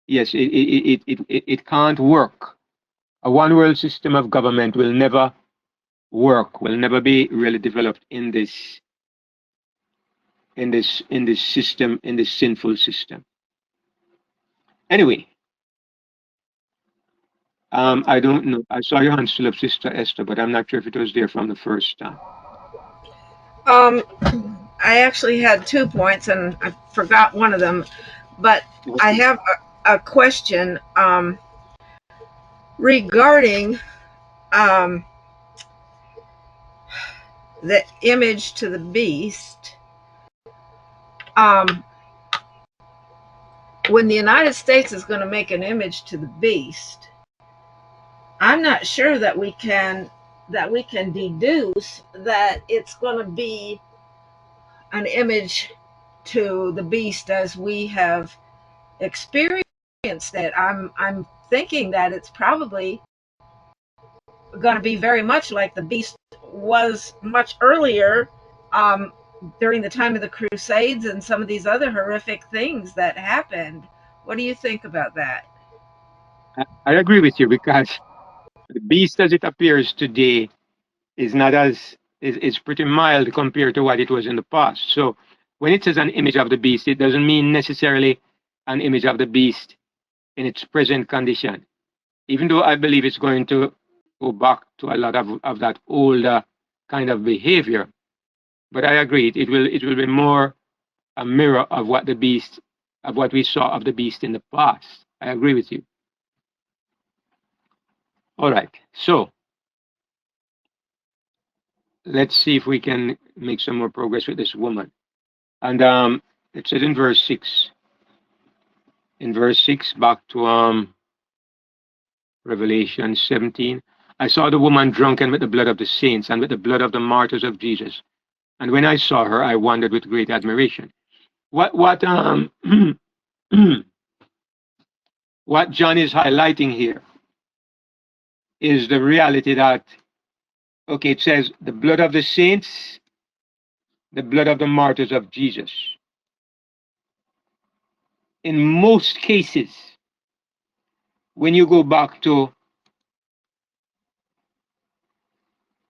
yes, it can't work. A one world system of government will never work, will never be really developed in this system, in this sinful system. Anyway, I don't know. I saw your hand still up, Sister Esther, but I'm not sure if it was there from the first time. Um, I actually had 2 points and I forgot one of them, but I have a question regarding the image to the beast. When the United States is going to make an image to the beast, I'm not sure that we can deduce that it's going to be an image to the beast as we have experienced it. I'm thinking that it's probably going to be very much like the beast was much earlier, during the time of the Crusades and some of these other horrific things that happened. What do you think about that? I agree with you because the beast as it appears today is not as is pretty mild compared to what it was in the past. So when it says an image of the beast, it doesn't mean necessarily an image of the beast in its present condition. Even though I believe it's going to go back to a lot of that older kind of behavior. But I agree, it will be more a mirror of what we saw of the beast in the past. I agree with you. All right. So let's see if we can make some more progress with this woman. And it says in verse 6. In verse 6, back to Revelation 17. I saw the woman drunken with the blood of the saints and with the blood of the martyrs of Jesus. And when I saw her, I wondered with great admiration. What what John is highlighting here is the reality that, okay, it says the blood of the saints, the blood of the martyrs of Jesus. in most cases, when you go back to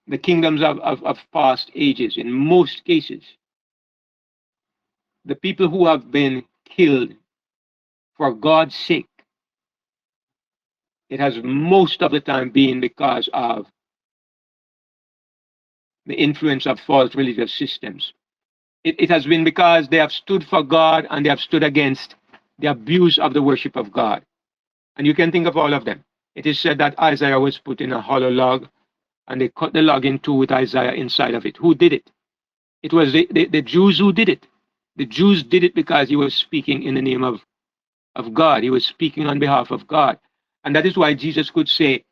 the kingdoms of past ages, in most cases, the people who have been killed for God's sake, it has most of the time been because of the influence of false religious systems. It has been because they have stood for God and they have stood against the abuse of the worship of God. And you can think of all of them. It is said that Isaiah was put in a hollow log and they cut the log in two with Isaiah inside of it. Who did it? It was the Jews who did it. The Jews did it because he was speaking in the name of God. He was speaking on behalf of God. And that is why Jesus could say,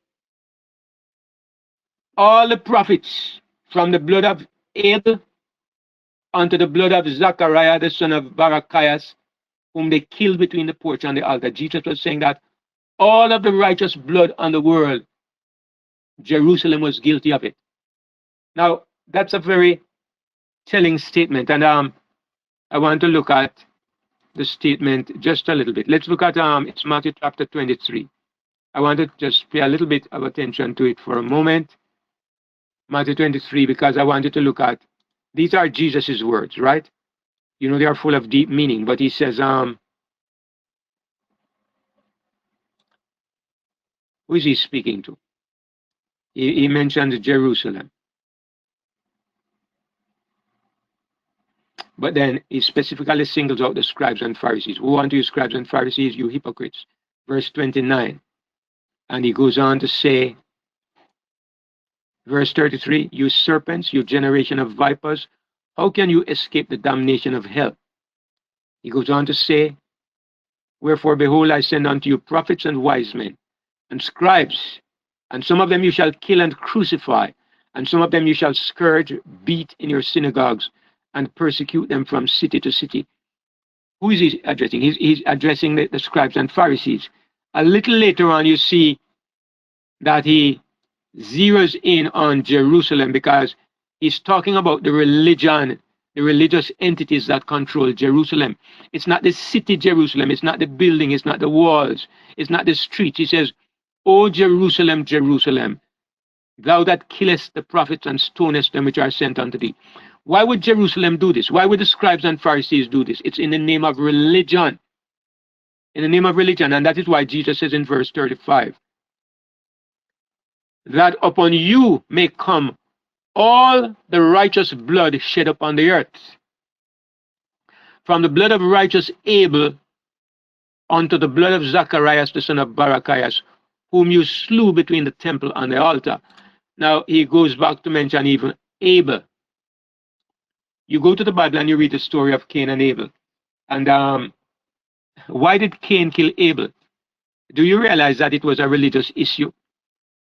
all the prophets from the blood of Abel unto the blood of Zachariah, the son of Barachias, whom they killed between the porch and the altar. Jesus was saying that all of the righteous blood on the world, Jerusalem was guilty of it. Now, that's a very telling statement. And I want to look at the statement just a little bit. Let's look at it's Matthew chapter 23. I want to just pay a little bit of attention to it for a moment. Matthew 23, because I wanted to look at these are Jesus's words, right? You know, they are full of deep meaning, but he says, who is he speaking to? He mentions Jerusalem. But then he specifically singles out the scribes and Pharisees. Who unto you, scribes and Pharisees, you hypocrites? Verse 29. And he goes on to say, verse 33, you serpents, you generation of vipers, how can you escape the damnation of hell? He goes on to say, wherefore, behold, I send unto you prophets and wise men, and scribes, and some of them you shall kill and crucify, and some of them you shall scourge, beat in your synagogues, and persecute them from city to city. Who is he addressing? He's addressing the scribes and Pharisees. A little later on, you see that he zeroes in on Jerusalem because he's talking about the religion, the religious entities that control Jerusalem. It's not the city Jerusalem, it's not the building, it's not the walls, it's not the streets. He says, O Jerusalem, Jerusalem, thou that killest the prophets and stonest them which are sent unto thee. Why would Jerusalem do this? Why would the scribes and Pharisees do this? It's in the name of religion. In the name of religion. And that is why Jesus says in verse 35, that upon you may come all the righteous blood shed upon the earth, from the blood of righteous Abel unto the blood of Zacharias, the son of Barachias, whom you slew between the temple and the altar. Now he goes back to mention even Abel. You go to the Bible and you read the story of Cain and Abel. And why did Cain kill Abel? Do you realize that it was a religious issue?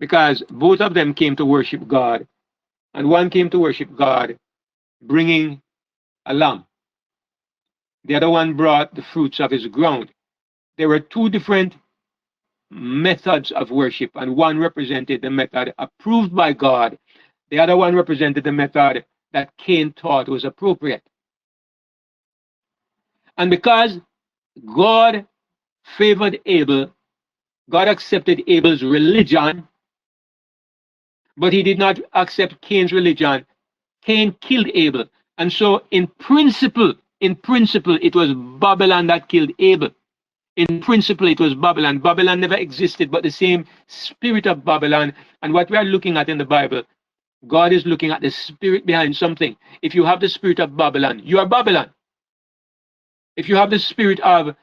Because both of them came to worship God. And one came to worship God bringing a lamb. The other one brought the fruits of his ground. There were two different methods of worship, and one represented the method approved by God. The other one represented the method that Cain thought was appropriate. And because God favored Abel, God accepted Abel's religion, but he did not accept Cain's religion. Cain killed Abel. And so in principle, it was Babylon that killed Abel. In principle, it was Babylon. Babylon never existed, but the same spirit of Babylon. And what we are looking at in the Bible, God is looking at the spirit behind something. If you have the spirit of Babylon, you are Babylon. If you have the spirit of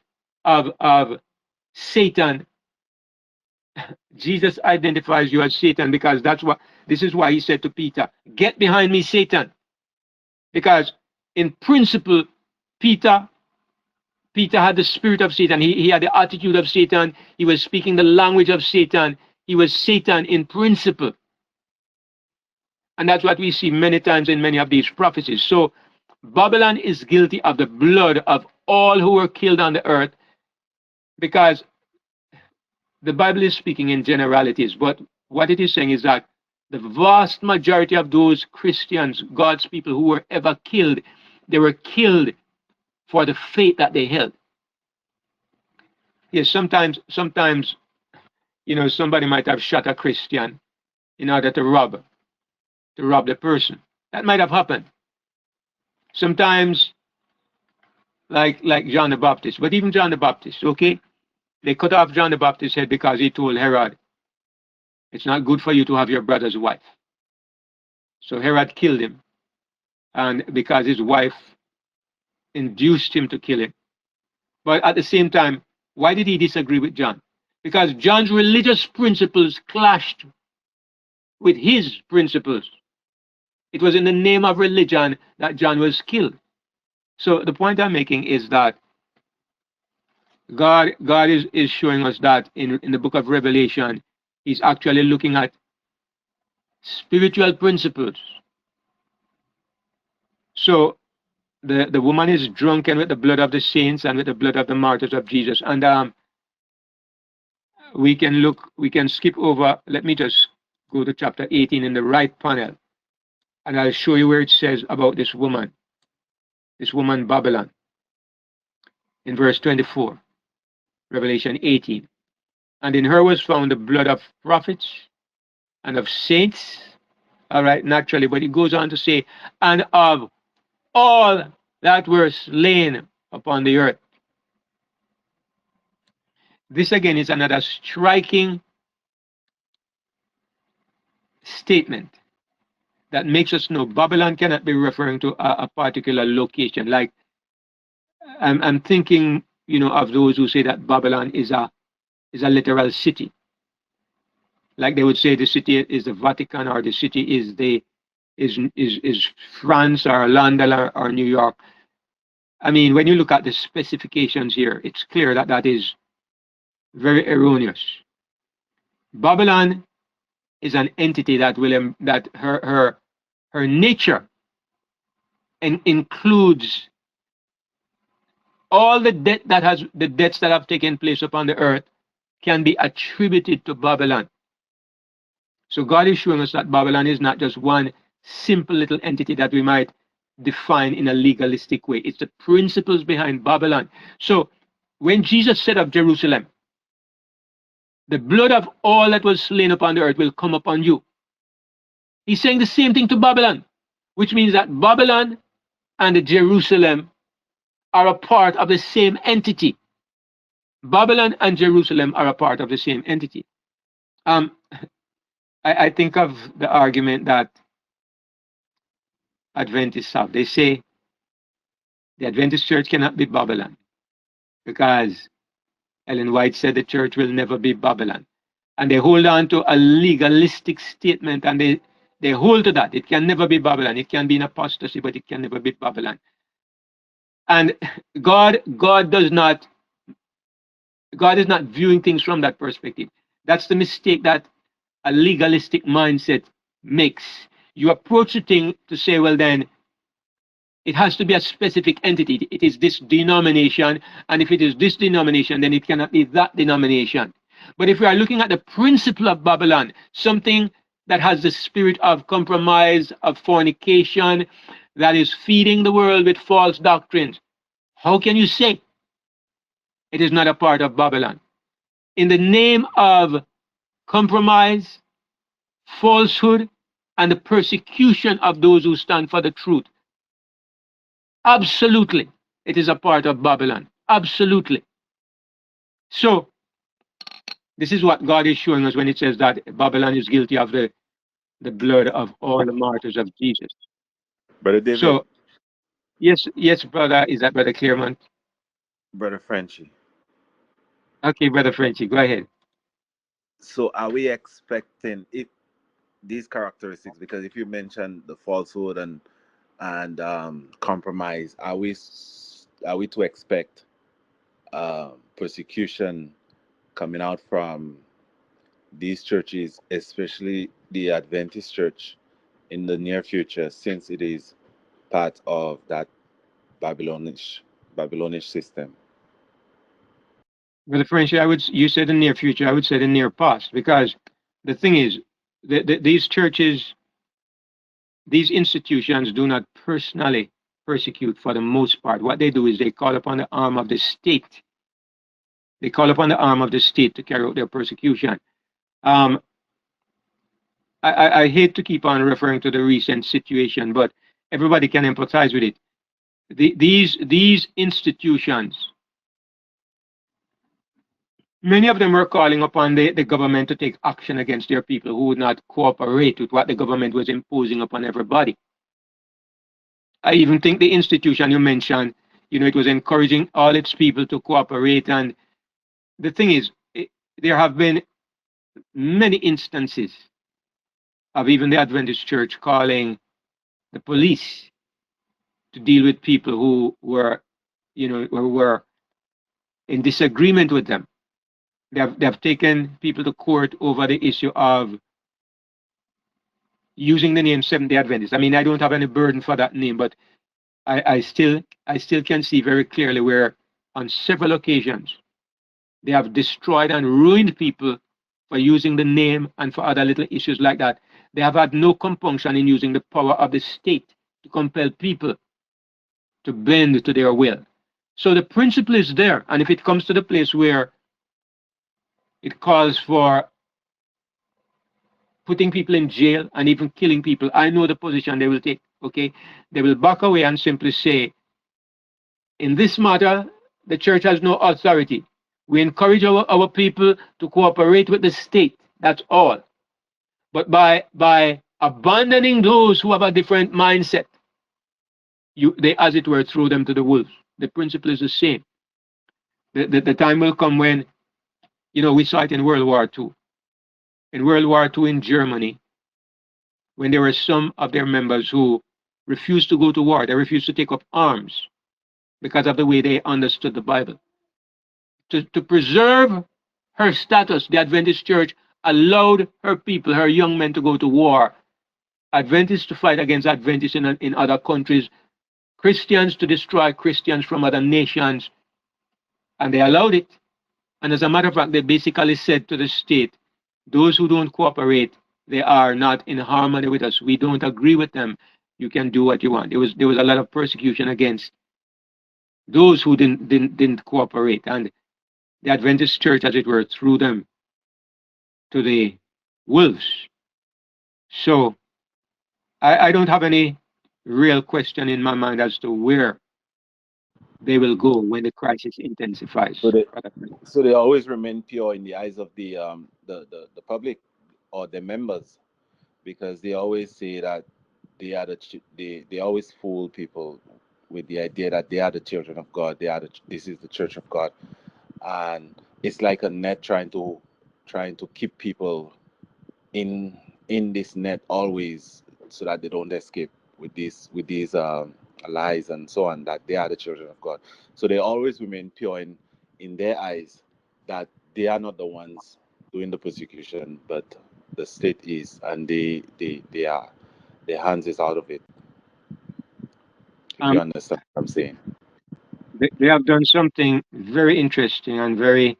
Satan, Jesus identifies you as Satan because this is why he said to Peter, get behind me, Satan. Because in principle, Peter had the spirit of Satan. He had the attitude of Satan. He was speaking the language of Satan. He was Satan in principle. And that's what we see many times in many of these prophecies. So Babylon is guilty of the blood of all who were killed on the earth, because the Bible is speaking in generalities. But what it is saying is that the vast majority of those Christians, God's people who were ever killed, they were killed for the faith that they held. Yes, sometimes, somebody might have shot a Christian in order to rob the person. That might have happened. Sometimes, like John the Baptist, but even John the Baptist, okay, they cut off John the Baptist's head because he told Herod, it's not good for you to have your brother's wife. So Herod killed him, and because his wife induced him to kill him. But at the same time, why did he disagree with John? Because John's religious principles clashed with his principles. It was in the name of religion that John was killed. So the point I'm making is that God is showing us that in the book of Revelation, He's actually looking at spiritual principles. So the woman is drunken with the blood of the saints and with the blood of the martyrs of Jesus. And we can skip over. Let me just go to chapter 18 in the right panel, and I'll show you where it says about this woman Babylon, in verse 24, Revelation 18. And in her was found the blood of prophets and of saints. All right, naturally, but it goes on to say, and of all that were slain upon the earth. This again is another striking statement that makes us know Babylon cannot be referring to a particular location. Like I'm thinking, of those who say that Babylon is a literal city. Like they would say the city is the Vatican, or the city is France or London or New York. I mean, when you look at the specifications here, it's clear that that is very erroneous. Babylon is an entity that that her nature includes all the debts that have taken place upon the earth can be attributed to Babylon. So God is showing us that Babylon is not just one simple little entity that we might define in a legalistic way. It's the principles behind Babylon. So when Jesus set up Jerusalem, the blood of all that was slain upon the earth will come upon you. He's saying the same thing to Babylon, which means that Babylon and Jerusalem are a part of the same entity. Babylon and Jerusalem are a part of the same entity. Um, I think of the argument that Adventists have. They say the Adventist church cannot be Babylon because Ellen White said the church will never be Babylon. And they hold on to a legalistic statement, and they hold to that. It can never be Babylon. It can be an apostasy, but it can never be Babylon. And God is not viewing things from that perspective. That's the mistake that a legalistic mindset makes. You approach the thing to say, well, then it has to be a specific entity. It is this denomination, and if it is this denomination, then it cannot be that denomination. But if we are looking at the principle of Babylon, something that has the spirit of compromise, of fornication, that is feeding the world with false doctrines, how can you say it is not a part of Babylon? In the name of compromise, falsehood, and the persecution of those who stand for the truth, absolutely, it is a part of Babylon. Absolutely. So, this is what God is showing us when it says that Babylon is guilty of the blood of all the martyrs of Jesus. Brother David, So, yes, brother, is that Brother Clearman? Brother Frenchy. Okay, Brother Frenchy, go ahead. So are we expecting it these characteristics? Because if you mention the falsehood and compromise, are we to expect persecution coming out from these churches, especially the Adventist church, in the near future, since it is part of that Babylonish system? Brother Frenchy, you said the near future, I would say the near past, because the thing is, these churches, these institutions do not personally persecute for the most part. What they do is they call upon the arm of the state They call upon the arm of the state to carry out their persecution. Um, I hate to keep on referring to the recent situation, but everybody can empathize with it. These institutions, many of them were calling upon the government to take action against their people who would not cooperate with what the government was imposing upon everybody. I even think the institution you mentioned, it was encouraging all its people to cooperate. And the thing is, there have been many instances of even the Adventist Church calling the police to deal with people who were, who were in disagreement with them. They have taken people to court over the issue of using the name Seventh Day Adventist. I mean, I don't have any burden for that name, but I still can see very clearly where on several occasions they have destroyed and ruined people for using the name and for other little issues like that. They have had no compunction in using the power of the state to compel people to bend to their will. So the principle is there. And if it comes to the place where it calls for putting people in jail and even killing people, I know the position they will take. Okay, they will back away and simply say, in this matter, the church has no authority. We encourage our people to cooperate with the state. That's all. But by abandoning those who have a different mindset, they, as it were, throw them to the wolves. The principle is the same. The time will come when, we saw it in World War II. In World War II in Germany, when there were some of their members who refused to go to war, they refused to take up arms because of the way they understood the Bible. To preserve her status, the Adventist Church allowed her people, her young men, to go to war. Adventists to fight against Adventists in other countries, Christians to destroy Christians from other nations, and they allowed it. And as a matter of fact, they basically said to the state, those who don't cooperate, they are not in harmony with us. We don't agree with them. You can do what you want. There was a lot of persecution against those who didn't cooperate, and the Adventist Church, as it were, threw them to the wolves. So I don't have any real question in my mind as to where they will go when the crisis intensifies. So they always remain pure in the eyes of the public or the members, because they always say that they always fool people with the idea that they are the children of God. This is the church of God, and it's like a net trying to keep people in this net always, so that they don't escape with these lies and so on, that they are the children of God. So they always remain pure in their eyes, that they are not the ones doing the persecution, but the state is, and they are, their hands is out of it. If you Um, understand what I'm saying. they have done something very interesting and very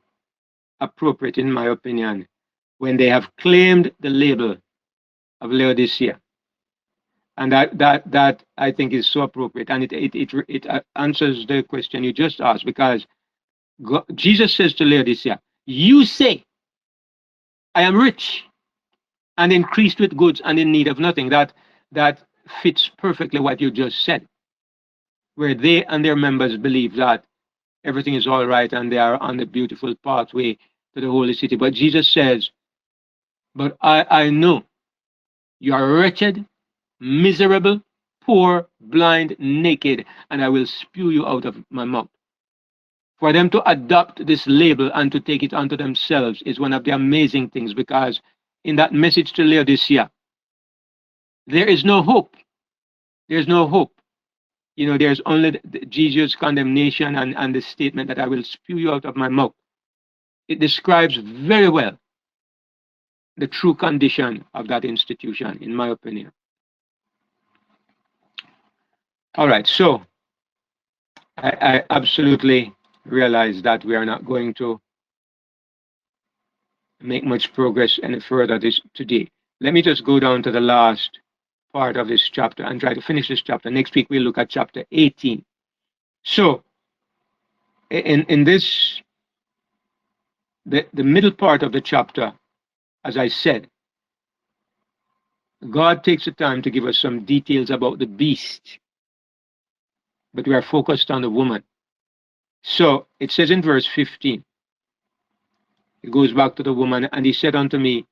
appropriate, in my opinion, when they have claimed the label of Laodicea. And that I think is so appropriate, and it answers the question you just asked, because Jesus says to Laodicea, "You say, I am rich and increased with goods and in need of nothing." That fits perfectly what you just said, where they and their members believe that everything is all right and they are on the beautiful pathway to the holy city. But Jesus says, "But I know you are wretched, miserable, poor, blind, naked, and I will spew you out of my mouth." For them to adopt this label and to take it onto themselves is one of the amazing things, because in that message to Laodicea, there is no hope. There's no hope. There's only Jesus' condemnation and the statement that I will spew you out of my mouth. It describes very well the true condition of that institution, in my opinion. All right, so I absolutely realize that we are not going to make much progress any further today. Let me just go down to the last part of this chapter and try to finish this chapter. Next week we'll look at chapter 18. So in this the middle part of the chapter, as I said, God takes the time to give us some details about the beast, but we are focused on the woman. So it says in verse 15, it goes back to the woman, and he said unto me,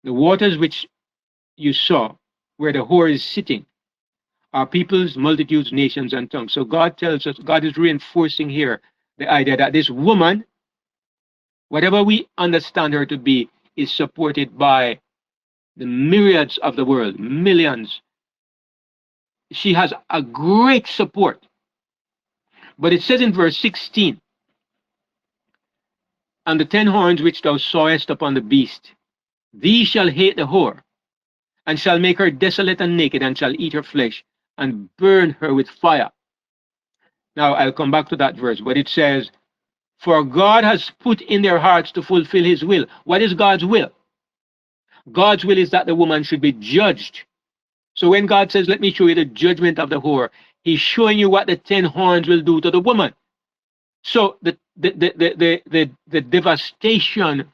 the waters which you saw, where the whore is sitting, are peoples, multitudes, nations, and tongues. So God tells us, God is reinforcing here the idea that this woman, whatever we understand her to be, is supported by the myriads of the world, millions. She has a great support. But it says in verse 16, and the 10 horns which thou sawest upon the beast, these shall hate the whore, and shall make her desolate and naked, and shall eat her flesh, and burn her with fire. Now I'll come back to that verse, but it says, for God has put in their hearts to fulfill his will. What is God's will? God's will is that the woman should be judged. So when God says, let me show you the judgment of the whore, he's showing you what the 10 horns will do to the woman. So the devastation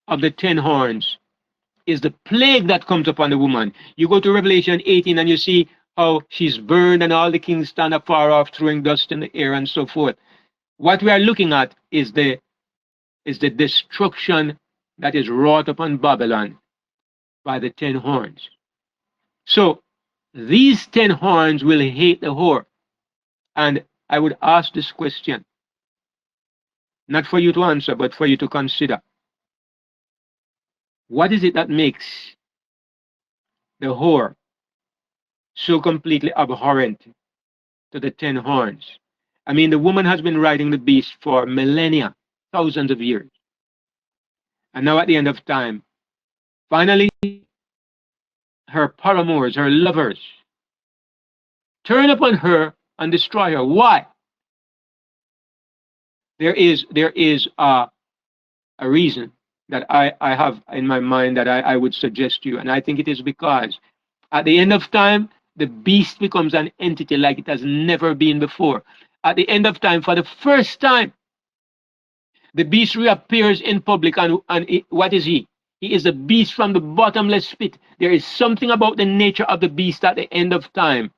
of the 10 horns is the plague that comes upon the woman. You go to Revelation 18 and you see how she's burned and all the kings stand afar off, throwing dust in the air and so forth. What we are looking at is the destruction that is wrought upon Babylon by the 10 horns. So these 10 horns will hate the whore. And I would ask this question, not for you to answer, but for you to consider. What is it that makes the whore so completely abhorrent to the 10 horns? I mean, the woman has been riding the beast for millennia, thousands of years. And now at the end of time, finally, her paramours, her lovers, turn upon her and destroy her. Why? There is a reason that I have in my mind that I would suggest to you, and I think it is because at the end of time, the beast becomes an entity like it has never been before. At the end of time, for the first time, the beast reappears in public, and what is he? He is a beast from the bottomless pit. There is something about the nature of the beast at the end of time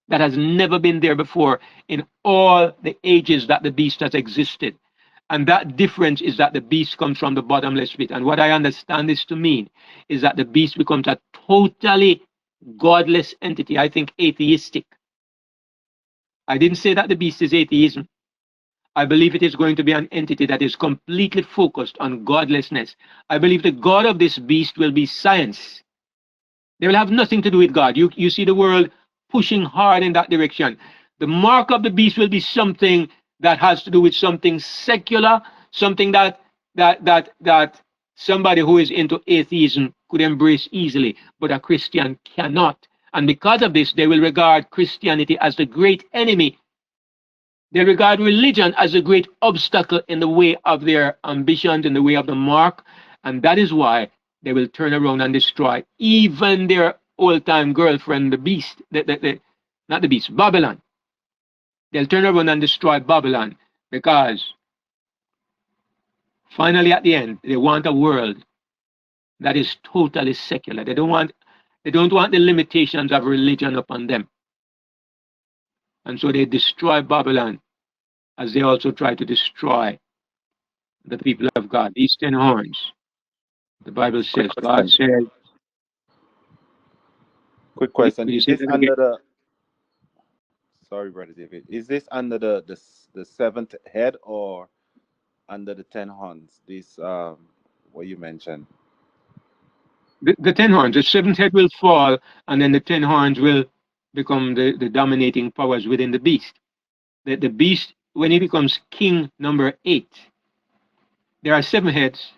that has never been there before in all the ages that the beast has existed. And that difference is that the beast comes from the bottomless pit. And what I understand this to mean is that the beast becomes a totally godless entity. I think atheistic. I didn't say that the beast is atheism. I believe it is going to be an entity that is completely focused on godlessness. I believe the God of this beast will be science. They will have nothing to do with God. You see the world pushing hard in that direction. The mark of the beast will be something that has to do with something secular, something that somebody who is into atheism could embrace easily, but a Christian cannot. And because of this, they will regard Christianity as the great enemy. They regard religion as a great obstacle in the way of their ambitions, in the way of the mark. And that is why they will turn around and destroy even their old-time girlfriend, the beast, not the beast, Babylon. They'll turn around and destroy Babylon because finally at the end, they want a world that is totally secular. They don't want the limitations of religion upon them. And so they destroy Babylon as they also try to destroy the people of God. These 10 horns, the Bible Quick says, God question. said, Quick will question. you Is say this that again? under the? Sorry, brother David. Is this under the seventh head or under the 10 horns? This what you mentioned. The 10 horns, the seventh head will fall, and then the 10 horns will become the dominating powers within the beast. The beast, when he becomes king number 8, there are 7 heads,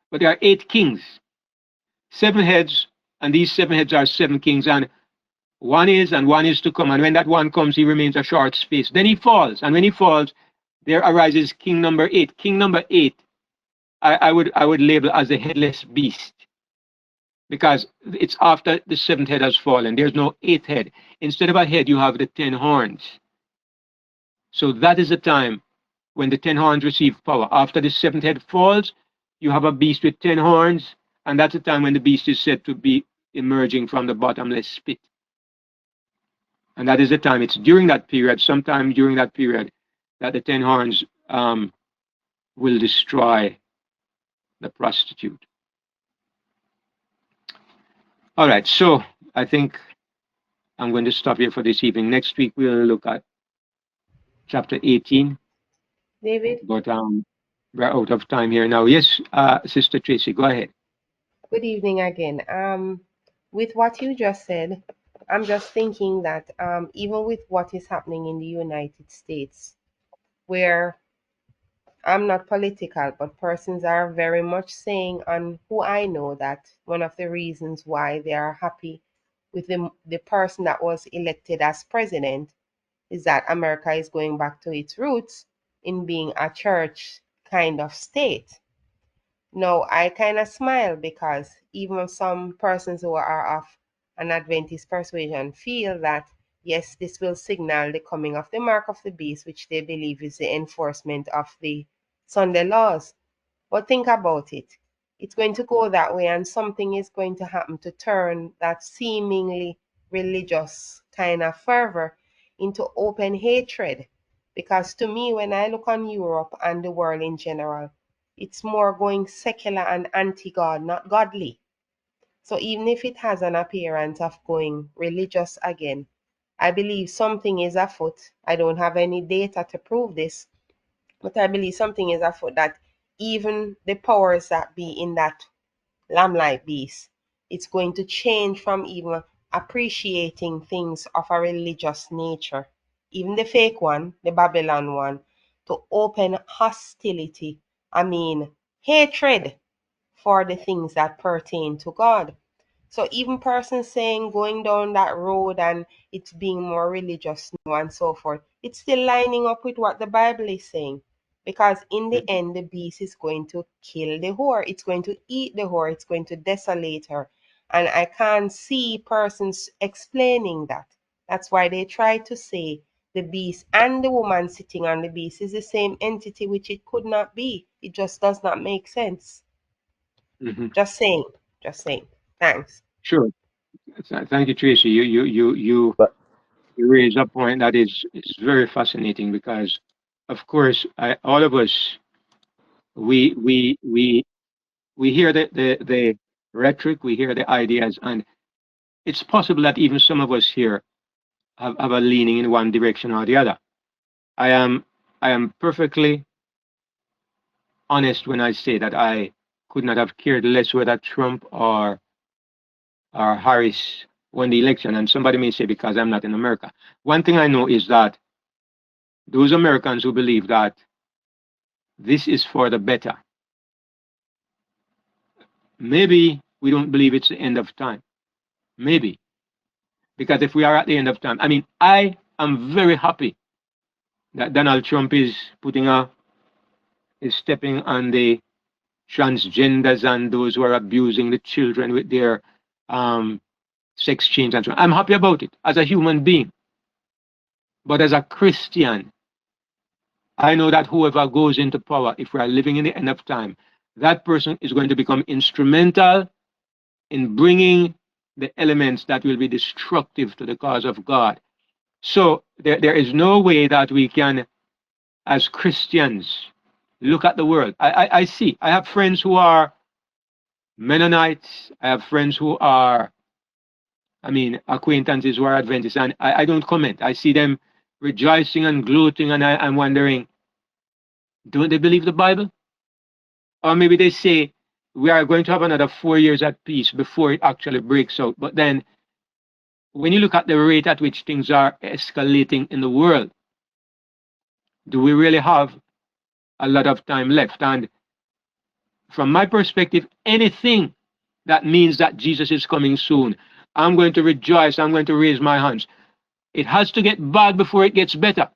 but there are 8 kings. 7 heads, and these 7 heads are 7 kings, and one is to come. And when that one comes, he remains a short space. Then he falls, and when he falls, there arises king number 8. King number 8, I would label as the headless beast, because it's after the 7th head has fallen. There's no 8th head. Instead of a head, you have the 10 horns. So that is the time when the 10 horns receive power. After the seventh head falls, you have a beast with 10 horns, and that's the time when the beast is said to be emerging from the bottomless pit. And that is the time, it's during that period, sometime during that period, that the 10 horns will destroy the prostitute. All right, so I think I'm going to stop here for this evening. Next week, we'll look at chapter 18, David, but we're out of time here now. Yes, Sister Tracy, go ahead. good evening again. With what you just said, I'm just thinking that even with what is happening in the United States, where I'm not political, but persons are very much saying, on who I know, that one of the reasons why they are happy with the person that was elected as president is that America is going back to its roots in being a church kind of state. No, I kind of smile because even some persons who are of an Adventist persuasion feel that, yes, this will signal the coming of the mark of the beast, which they believe is the enforcement of the Sunday laws. But think about it. It's going to go that way, and something is going to happen to turn that seemingly religious kind of fervor into open hatred. Because to me, when I look on Europe and the world in general, it's more going secular and anti-God, not godly. So even if it has an appearance of going religious again, I believe something is afoot. I don't have any data to prove this, but I believe something is afoot, that even the powers that be in that lamb-like beast, it's going to change from even appreciating things of a religious nature, even the fake one, the Babylon one, to open hostility, I mean hatred for the things that pertain to God. So even persons saying going down that road and it's being more religious now and so forth, it's still lining up with what the Bible is saying. Because in the end, the beast is going to kill the whore. It's going to eat the whore. It's going to desolate her. And I can't see persons explaining that. That's why they try to say the beast and the woman sitting on the beast is the same entity, which it could not be. It just does not make sense. Mm-hmm. Just saying. Just saying. Thanks. Sure. Thank you, Tracy. But You raise a point that is very fascinating because, of course, all of us we we we we hear the rhetoric, we hear the ideas, and it's possible that even some of us here have a leaning in one direction or the other. I am I am perfectly honest when I say that I could not have cared less whether Trump or Harris won the election. And somebody may say because I'm not in America. One thing I know is that those Americans who believe that this is for the better, maybe we don't believe it's the end of time. Maybe. Because if we are at the end of time, I mean, I am very happy that Donald Trump is stepping on the transgenders and those who are abusing the children with their um, sex change and so on. I'm happy about it as a human being. But as a Christian, I know that whoever goes into power, if we are living in the end of time, that person is going to become instrumental in bringing the elements that will be destructive to the cause of God. So there is no way that we can, as Christians, look at the world. I see, I have friends who are Mennonites, I have friends who are, I mean, acquaintances who are Adventists, and I don't comment. I see them rejoicing and gloating, and I'm wondering, don't they believe the Bible? Or maybe they say, we are going to have another 4 years at peace before it actually breaks out. But then, when you look at the rate at which things are escalating in the world, do we really have a lot of time left? And from my perspective, anything that means that Jesus is coming soon, I'm going to rejoice, I'm going to raise my hands. It has to get bad before it gets better.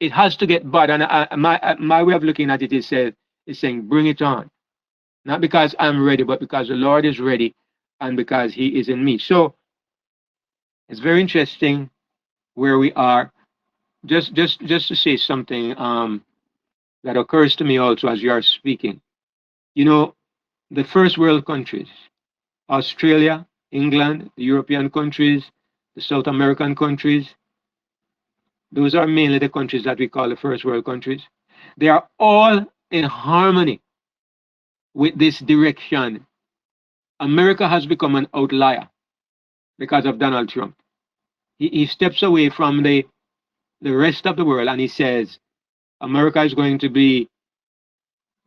It has to get bad. And my way of looking at it is saying, bring it on. Not because I'm ready, but because the Lord is ready and because He is in me. So it's very interesting where we are. Just to say something, that occurs to me also as you are speaking. You know, the first world countries, Australia, England, the European countries, the South American countries, those are mainly the countries that we call the first world countries. They are all in harmony with this direction. America has become an outlier because of Donald Trump. He steps away from the rest of the world and he says, America is going to be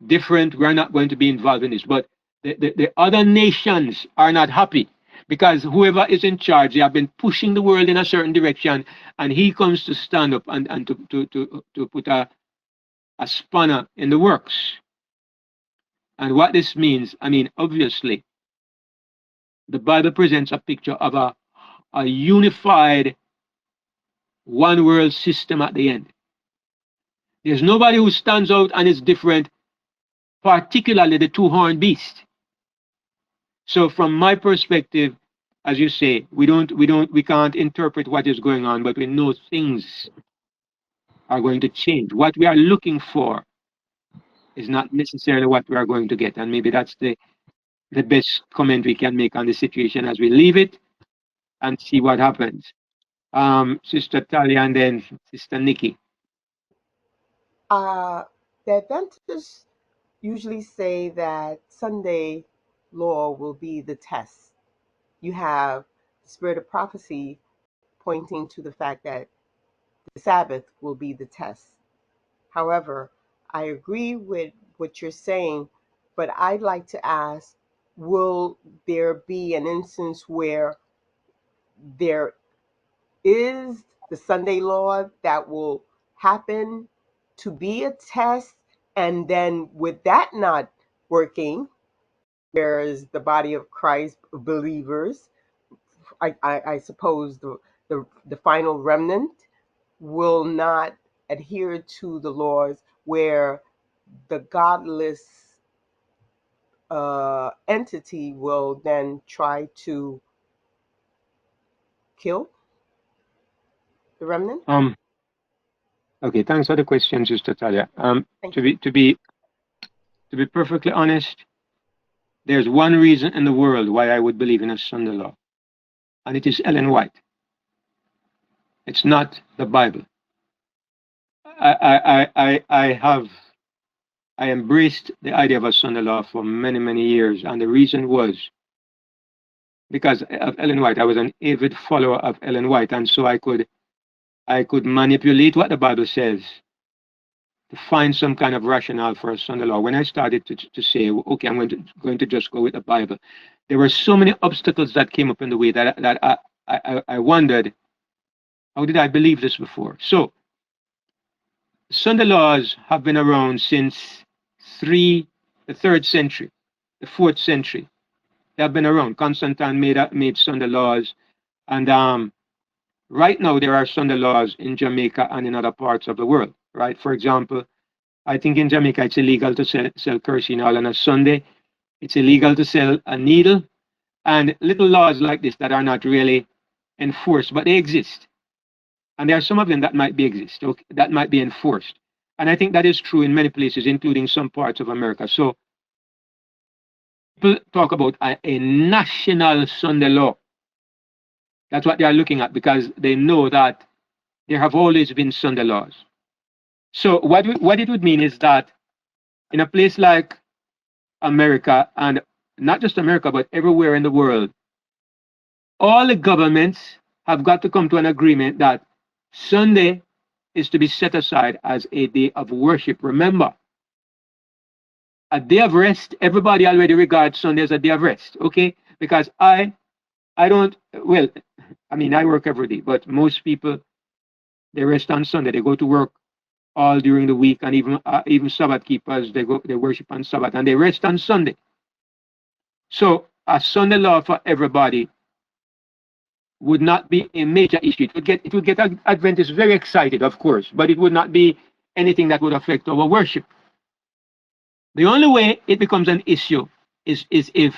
different. We're not going to be involved in this. But the other nations are not happy because whoever is in charge, they have been pushing the world in a certain direction, and he comes to stand up and to put a spanner in the works. And what this means, I mean, obviously, the Bible presents a picture of a unified one world system at the end. There's nobody who stands out and is different, particularly the two-horned beast. So from my perspective, as you say, we can't interpret what is going on, but we know things are going to change. What we are looking for is not necessarily what we are going to get. And maybe that's the best comment we can make on the situation as we leave it and see what happens. Sister Talia and then Sister Nikki. The Adventists usually say that Sunday law will be the test. You have the spirit of prophecy pointing to the fact that the Sabbath will be the test. However, I agree with what you're saying, but I'd like to ask, will there be an instance where there is the Sunday law that will happen to be a test, and then with that not working, whereas the body of Christ believers, I suppose the final remnant will not adhere to the laws, where the godless entity will then try to kill the remnant? Okay, thanks for the question, Sister Talia. Thank To you. be perfectly honest, there's one reason in the world why I would believe in a Sunday law, and it is Ellen White. It's not the Bible. I embraced the idea of a Sunday law for many years, and the reason was because of Ellen White. I was an avid follower of Ellen White, and so I could manipulate what the Bible says to find some kind of rationale for a Sunday law. When I started to say, okay, I'm going to just go with the Bible, there were so many obstacles that came up in the way that I wondered, how did I believe this before? So Sunday laws have been around since the 3rd century, the 4th century. They have been around. Constantine made Sunday laws, and right now there are Sunday laws in Jamaica and in other parts of the world. Right, for example, I think in Jamaica it's illegal to sell kerosene oil on a Sunday. It's illegal to sell a needle, and little laws like this that are not really enforced, but they exist. And there are some of them that might be okay, that might be enforced. And I think that is true in many places, including some parts of America. So people talk about a national Sunday law. That's what they are looking at because they know that there have always been Sunday laws. So what it would mean is that in a place like America, and not just America, but everywhere in the world, all the governments have got to come to an agreement that Sunday is to be set aside as a day of worship. Remember, a day of rest, everybody already regards Sunday as a day of rest, okay? Because I don't, well, I mean, I work every day, but most people, they rest on Sunday. They go to work all during the week, and even Sabbath keepers, they worship on Sabbath, and they rest on Sunday. So a Sunday law for everybody would not be a major issue. It would get Adventists very excited, of course, but it would not be anything that would affect our worship. The only way it becomes an issue is if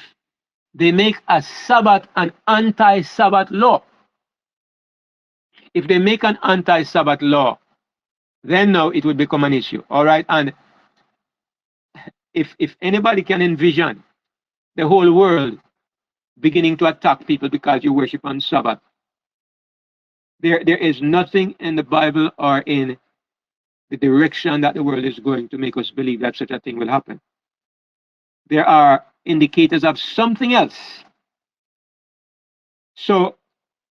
they make a Sabbath an anti-Sabbath law. If they make an anti-Sabbath law, then now it would become an issue. All right. And if anybody can envision the whole world beginning to attack people because you worship on Sabbath, there is nothing in the Bible or in the direction that the world is going to make us believe that such a thing will happen. There are indicators of something else. So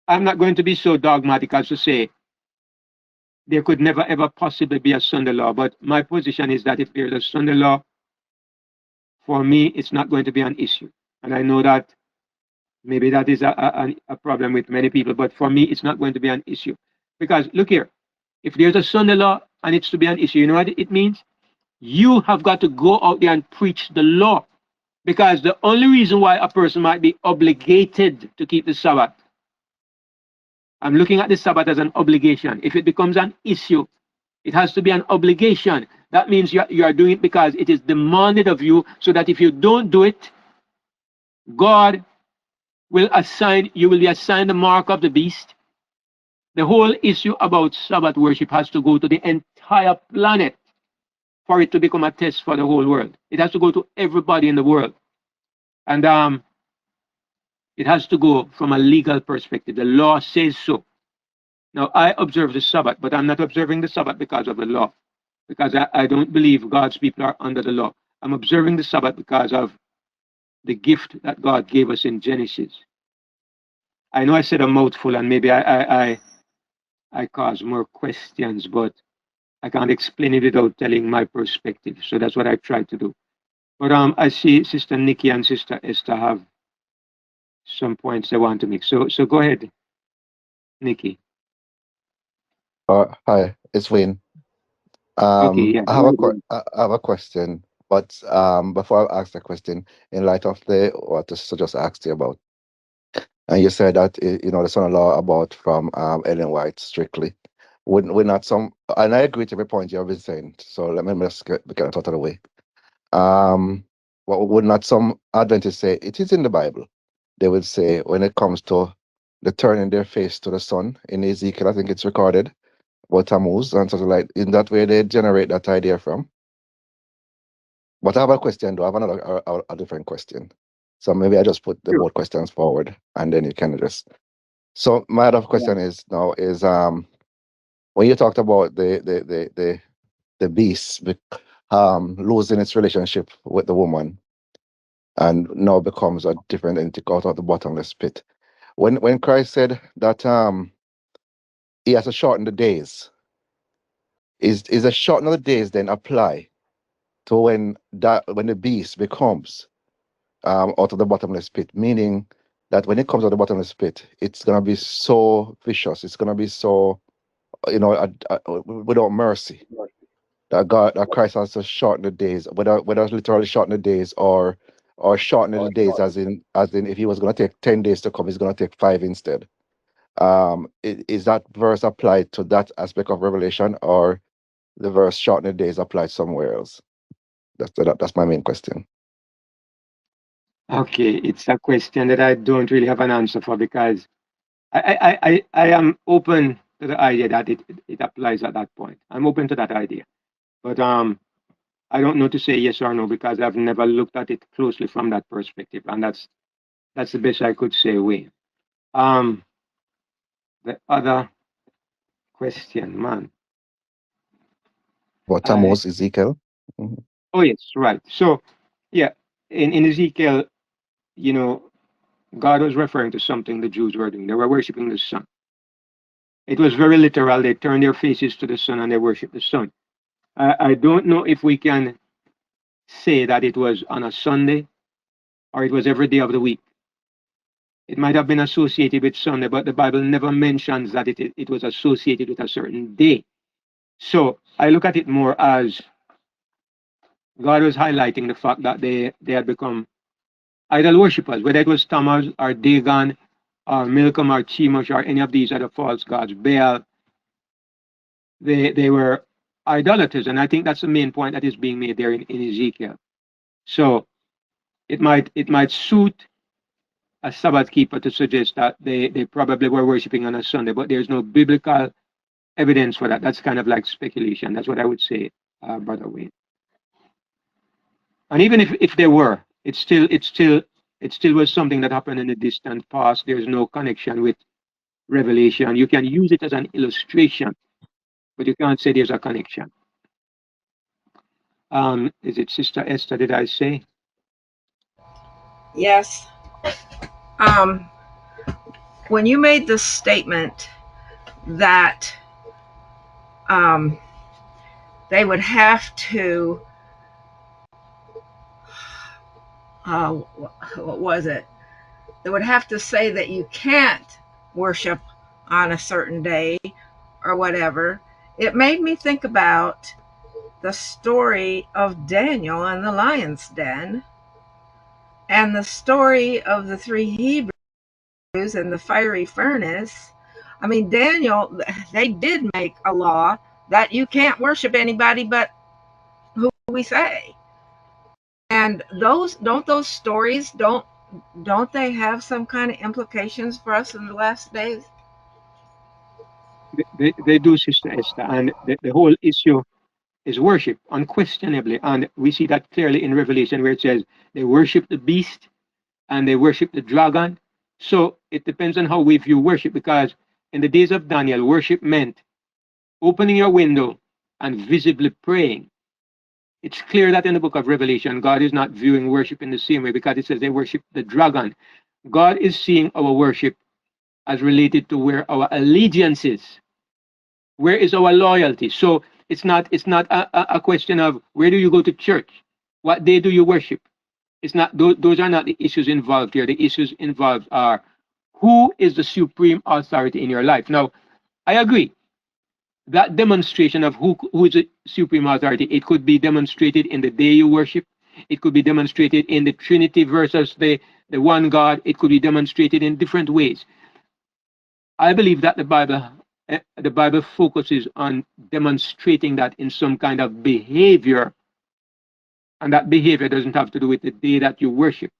I'm not going to be so dogmatic as to say there could never ever possibly be a Sunday law, but my position is that if there's a Sunday law, for me, it's not going to be an issue. And I know that maybe that is a problem with many people, but for me, it's not going to be an issue. Because look here, if there's a Sunday law and it's to be an issue, you know what it means? You have got to go out there and preach the law. Because the only reason why a person might be obligated to keep the Sabbath, I'm looking at the Sabbath as an obligation. If it becomes an issue, it has to be an obligation. That means you are doing it because it is demanded of you, so that if you don't do it, God you will be assigned the mark of the beast. The whole issue about Sabbath worship has to go to the entire planet for it to become a test for the whole world. It has to go to everybody in the world. And it has to go from a legal perspective. The law says so. Now, I observe the Sabbath, but I'm not observing the Sabbath because of the law, because I don't believe God's people are under the law. I'm observing the Sabbath because of the gift that God gave us in Genesis. I know I said a mouthful and maybe I cause more questions, but I can't explain it without telling my perspective. So that's what I try to do. But I see Sister Nikki and Sister Esther have some points they want to make. So go ahead, Nikki. Hi, it's Wayne. Okay, yeah. I Go have ahead, Wayne. I have a question, but before I ask the question, in light of the what the sister just asked you about, and you said that you know the son-in-law about from Ellen White strictly, would not some, and I agree to every point you have been saying. So let me just get it out of the way. Um, what would not some Adventists say? It is in the Bible. They would say when it comes to the turning their face to the sun in Ezekiel, I think it's recorded about Tammuz and something like in that way they generate that idea from. But I have a question though. I have another a different question. So maybe I just put the Sure. both questions forward and then you can address. So my other Yeah. question is now is when you talked about the beast losing its relationship with the woman and now becomes a different entity out of the bottomless pit. When Christ said that he has to shorten the days, is a shorten of the days then apply to when the beast becomes out of the bottomless pit, meaning that when it comes out of the bottomless pit, it's gonna be so vicious, it's gonna be so without mercy. That Christ has to shorten the days, whether literally shorten the days or shorten the days as in if he was gonna take 10 days to come, he's gonna take 5 instead. Is that verse applied to that aspect of Revelation, or the verse shorten the days applied somewhere else? That's my main question. Okay, it's a question that I don't really have an answer for because I am open to the idea that it applies at that point. I'm open to that idea. But I don't know to say yes or no because I've never looked at it closely from that perspective. And that's the best I could say, Wayne. Um the other question, man. But I Tammuz, Ezekiel. Mhm. Oh yes, right. So yeah, in Ezekiel, you know, God was referring to something the Jews were doing. They were worshiping the sun. It was very literal. They turned their faces to the sun and they worshiped the sun. I don't know if we can say that it was on a Sunday or it was every day of the week. It might have been associated with Sunday, but the Bible never mentions that it was associated with a certain day. So I look at it more as God was highlighting the fact that they had become idol worshippers, whether it was Tammuz or Dagon or Milcom or Chemosh or any of these other false gods, Baal, they were idolaters. And I think that's the main point that is being made there in Ezekiel. So it might suit a Sabbath keeper to suggest that they probably were worshiping on a Sunday, but there's no biblical evidence for that. That's kind of like speculation. That's what I would say, Brother Wayne. And even if they were, it still was something that happened in the distant past. There's no connection with Revelation. You can use it as an illustration, but you can't say there's a connection. Is it Sister Esther? Did I say? Yes. Um, when you made the statement that um, they would have to, what was it? They would have to say that you can't worship on a certain day or whatever. It made me think about the story of Daniel and the lion's den and the story of the three Hebrews in the fiery furnace. I mean, Daniel, they did make a law that you can't worship anybody but who we say. And those stories don't they have some kind of implications for us in the last days? They do, Sister Esther. And the whole issue is worship, unquestionably. And we see that clearly in Revelation where it says they worship the beast and they worship the dragon. So it depends on how we view worship, because in the days of Daniel, worship meant opening your window and visibly praying. It's clear that in the book of Revelation, God is not viewing worship in the same way, because it says they worship the dragon. God is seeing our worship as related to where our allegiance is. Where is our loyalty? So it's not a question of where do you go to church? What day do you worship? It's not those are not the issues involved here. The issues involved are who is the supreme authority in your life. Now, I agree that demonstration of who is the supreme authority, it could be demonstrated in the day you worship. It could be demonstrated in the Trinity versus the one God. It could be demonstrated in different ways. I believe that the Bible focuses on demonstrating that in some kind of behavior, and that behavior doesn't have to do with the day that you worship.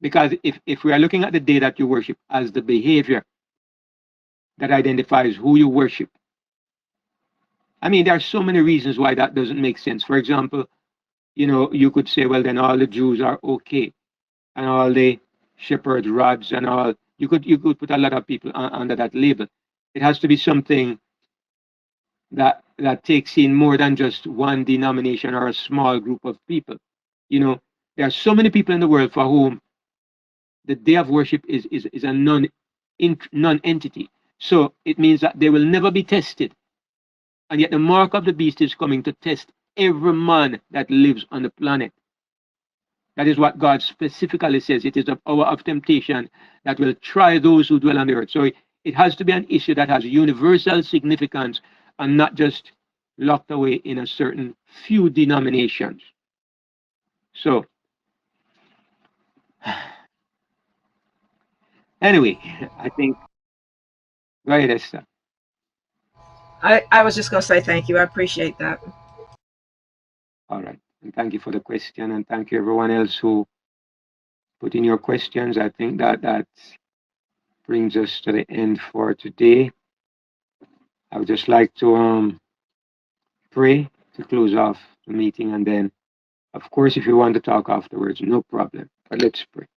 Because if we are looking at the day that you worship as the behavior that identifies who you worship, I mean, there are so many reasons why that doesn't make sense. For example, you could say, well, then all the Jews are okay, and all the shepherds, rods, and all. You could put a lot of people under that label. It has to be something that takes in more than just one denomination or a small group of people. You know, there are so many people in the world for whom the day of worship is a non-entity. So it means that they will never be tested. And yet the mark of the beast is coming to test every man that lives on the planet. That is what God specifically says. It is the hour of temptation that will try those who dwell on the earth. So it has to be an issue that has universal significance and not just locked away in a certain few denominations. So anyway, I think go ahead, Esther. I was just going to say thank you. I appreciate that. All right. And thank you for the question, and thank you everyone else who put in your questions. I think that brings us to the end for today. I would just like to pray to close off the meeting, and then, of course, if you want to talk afterwards, no problem. But let's pray.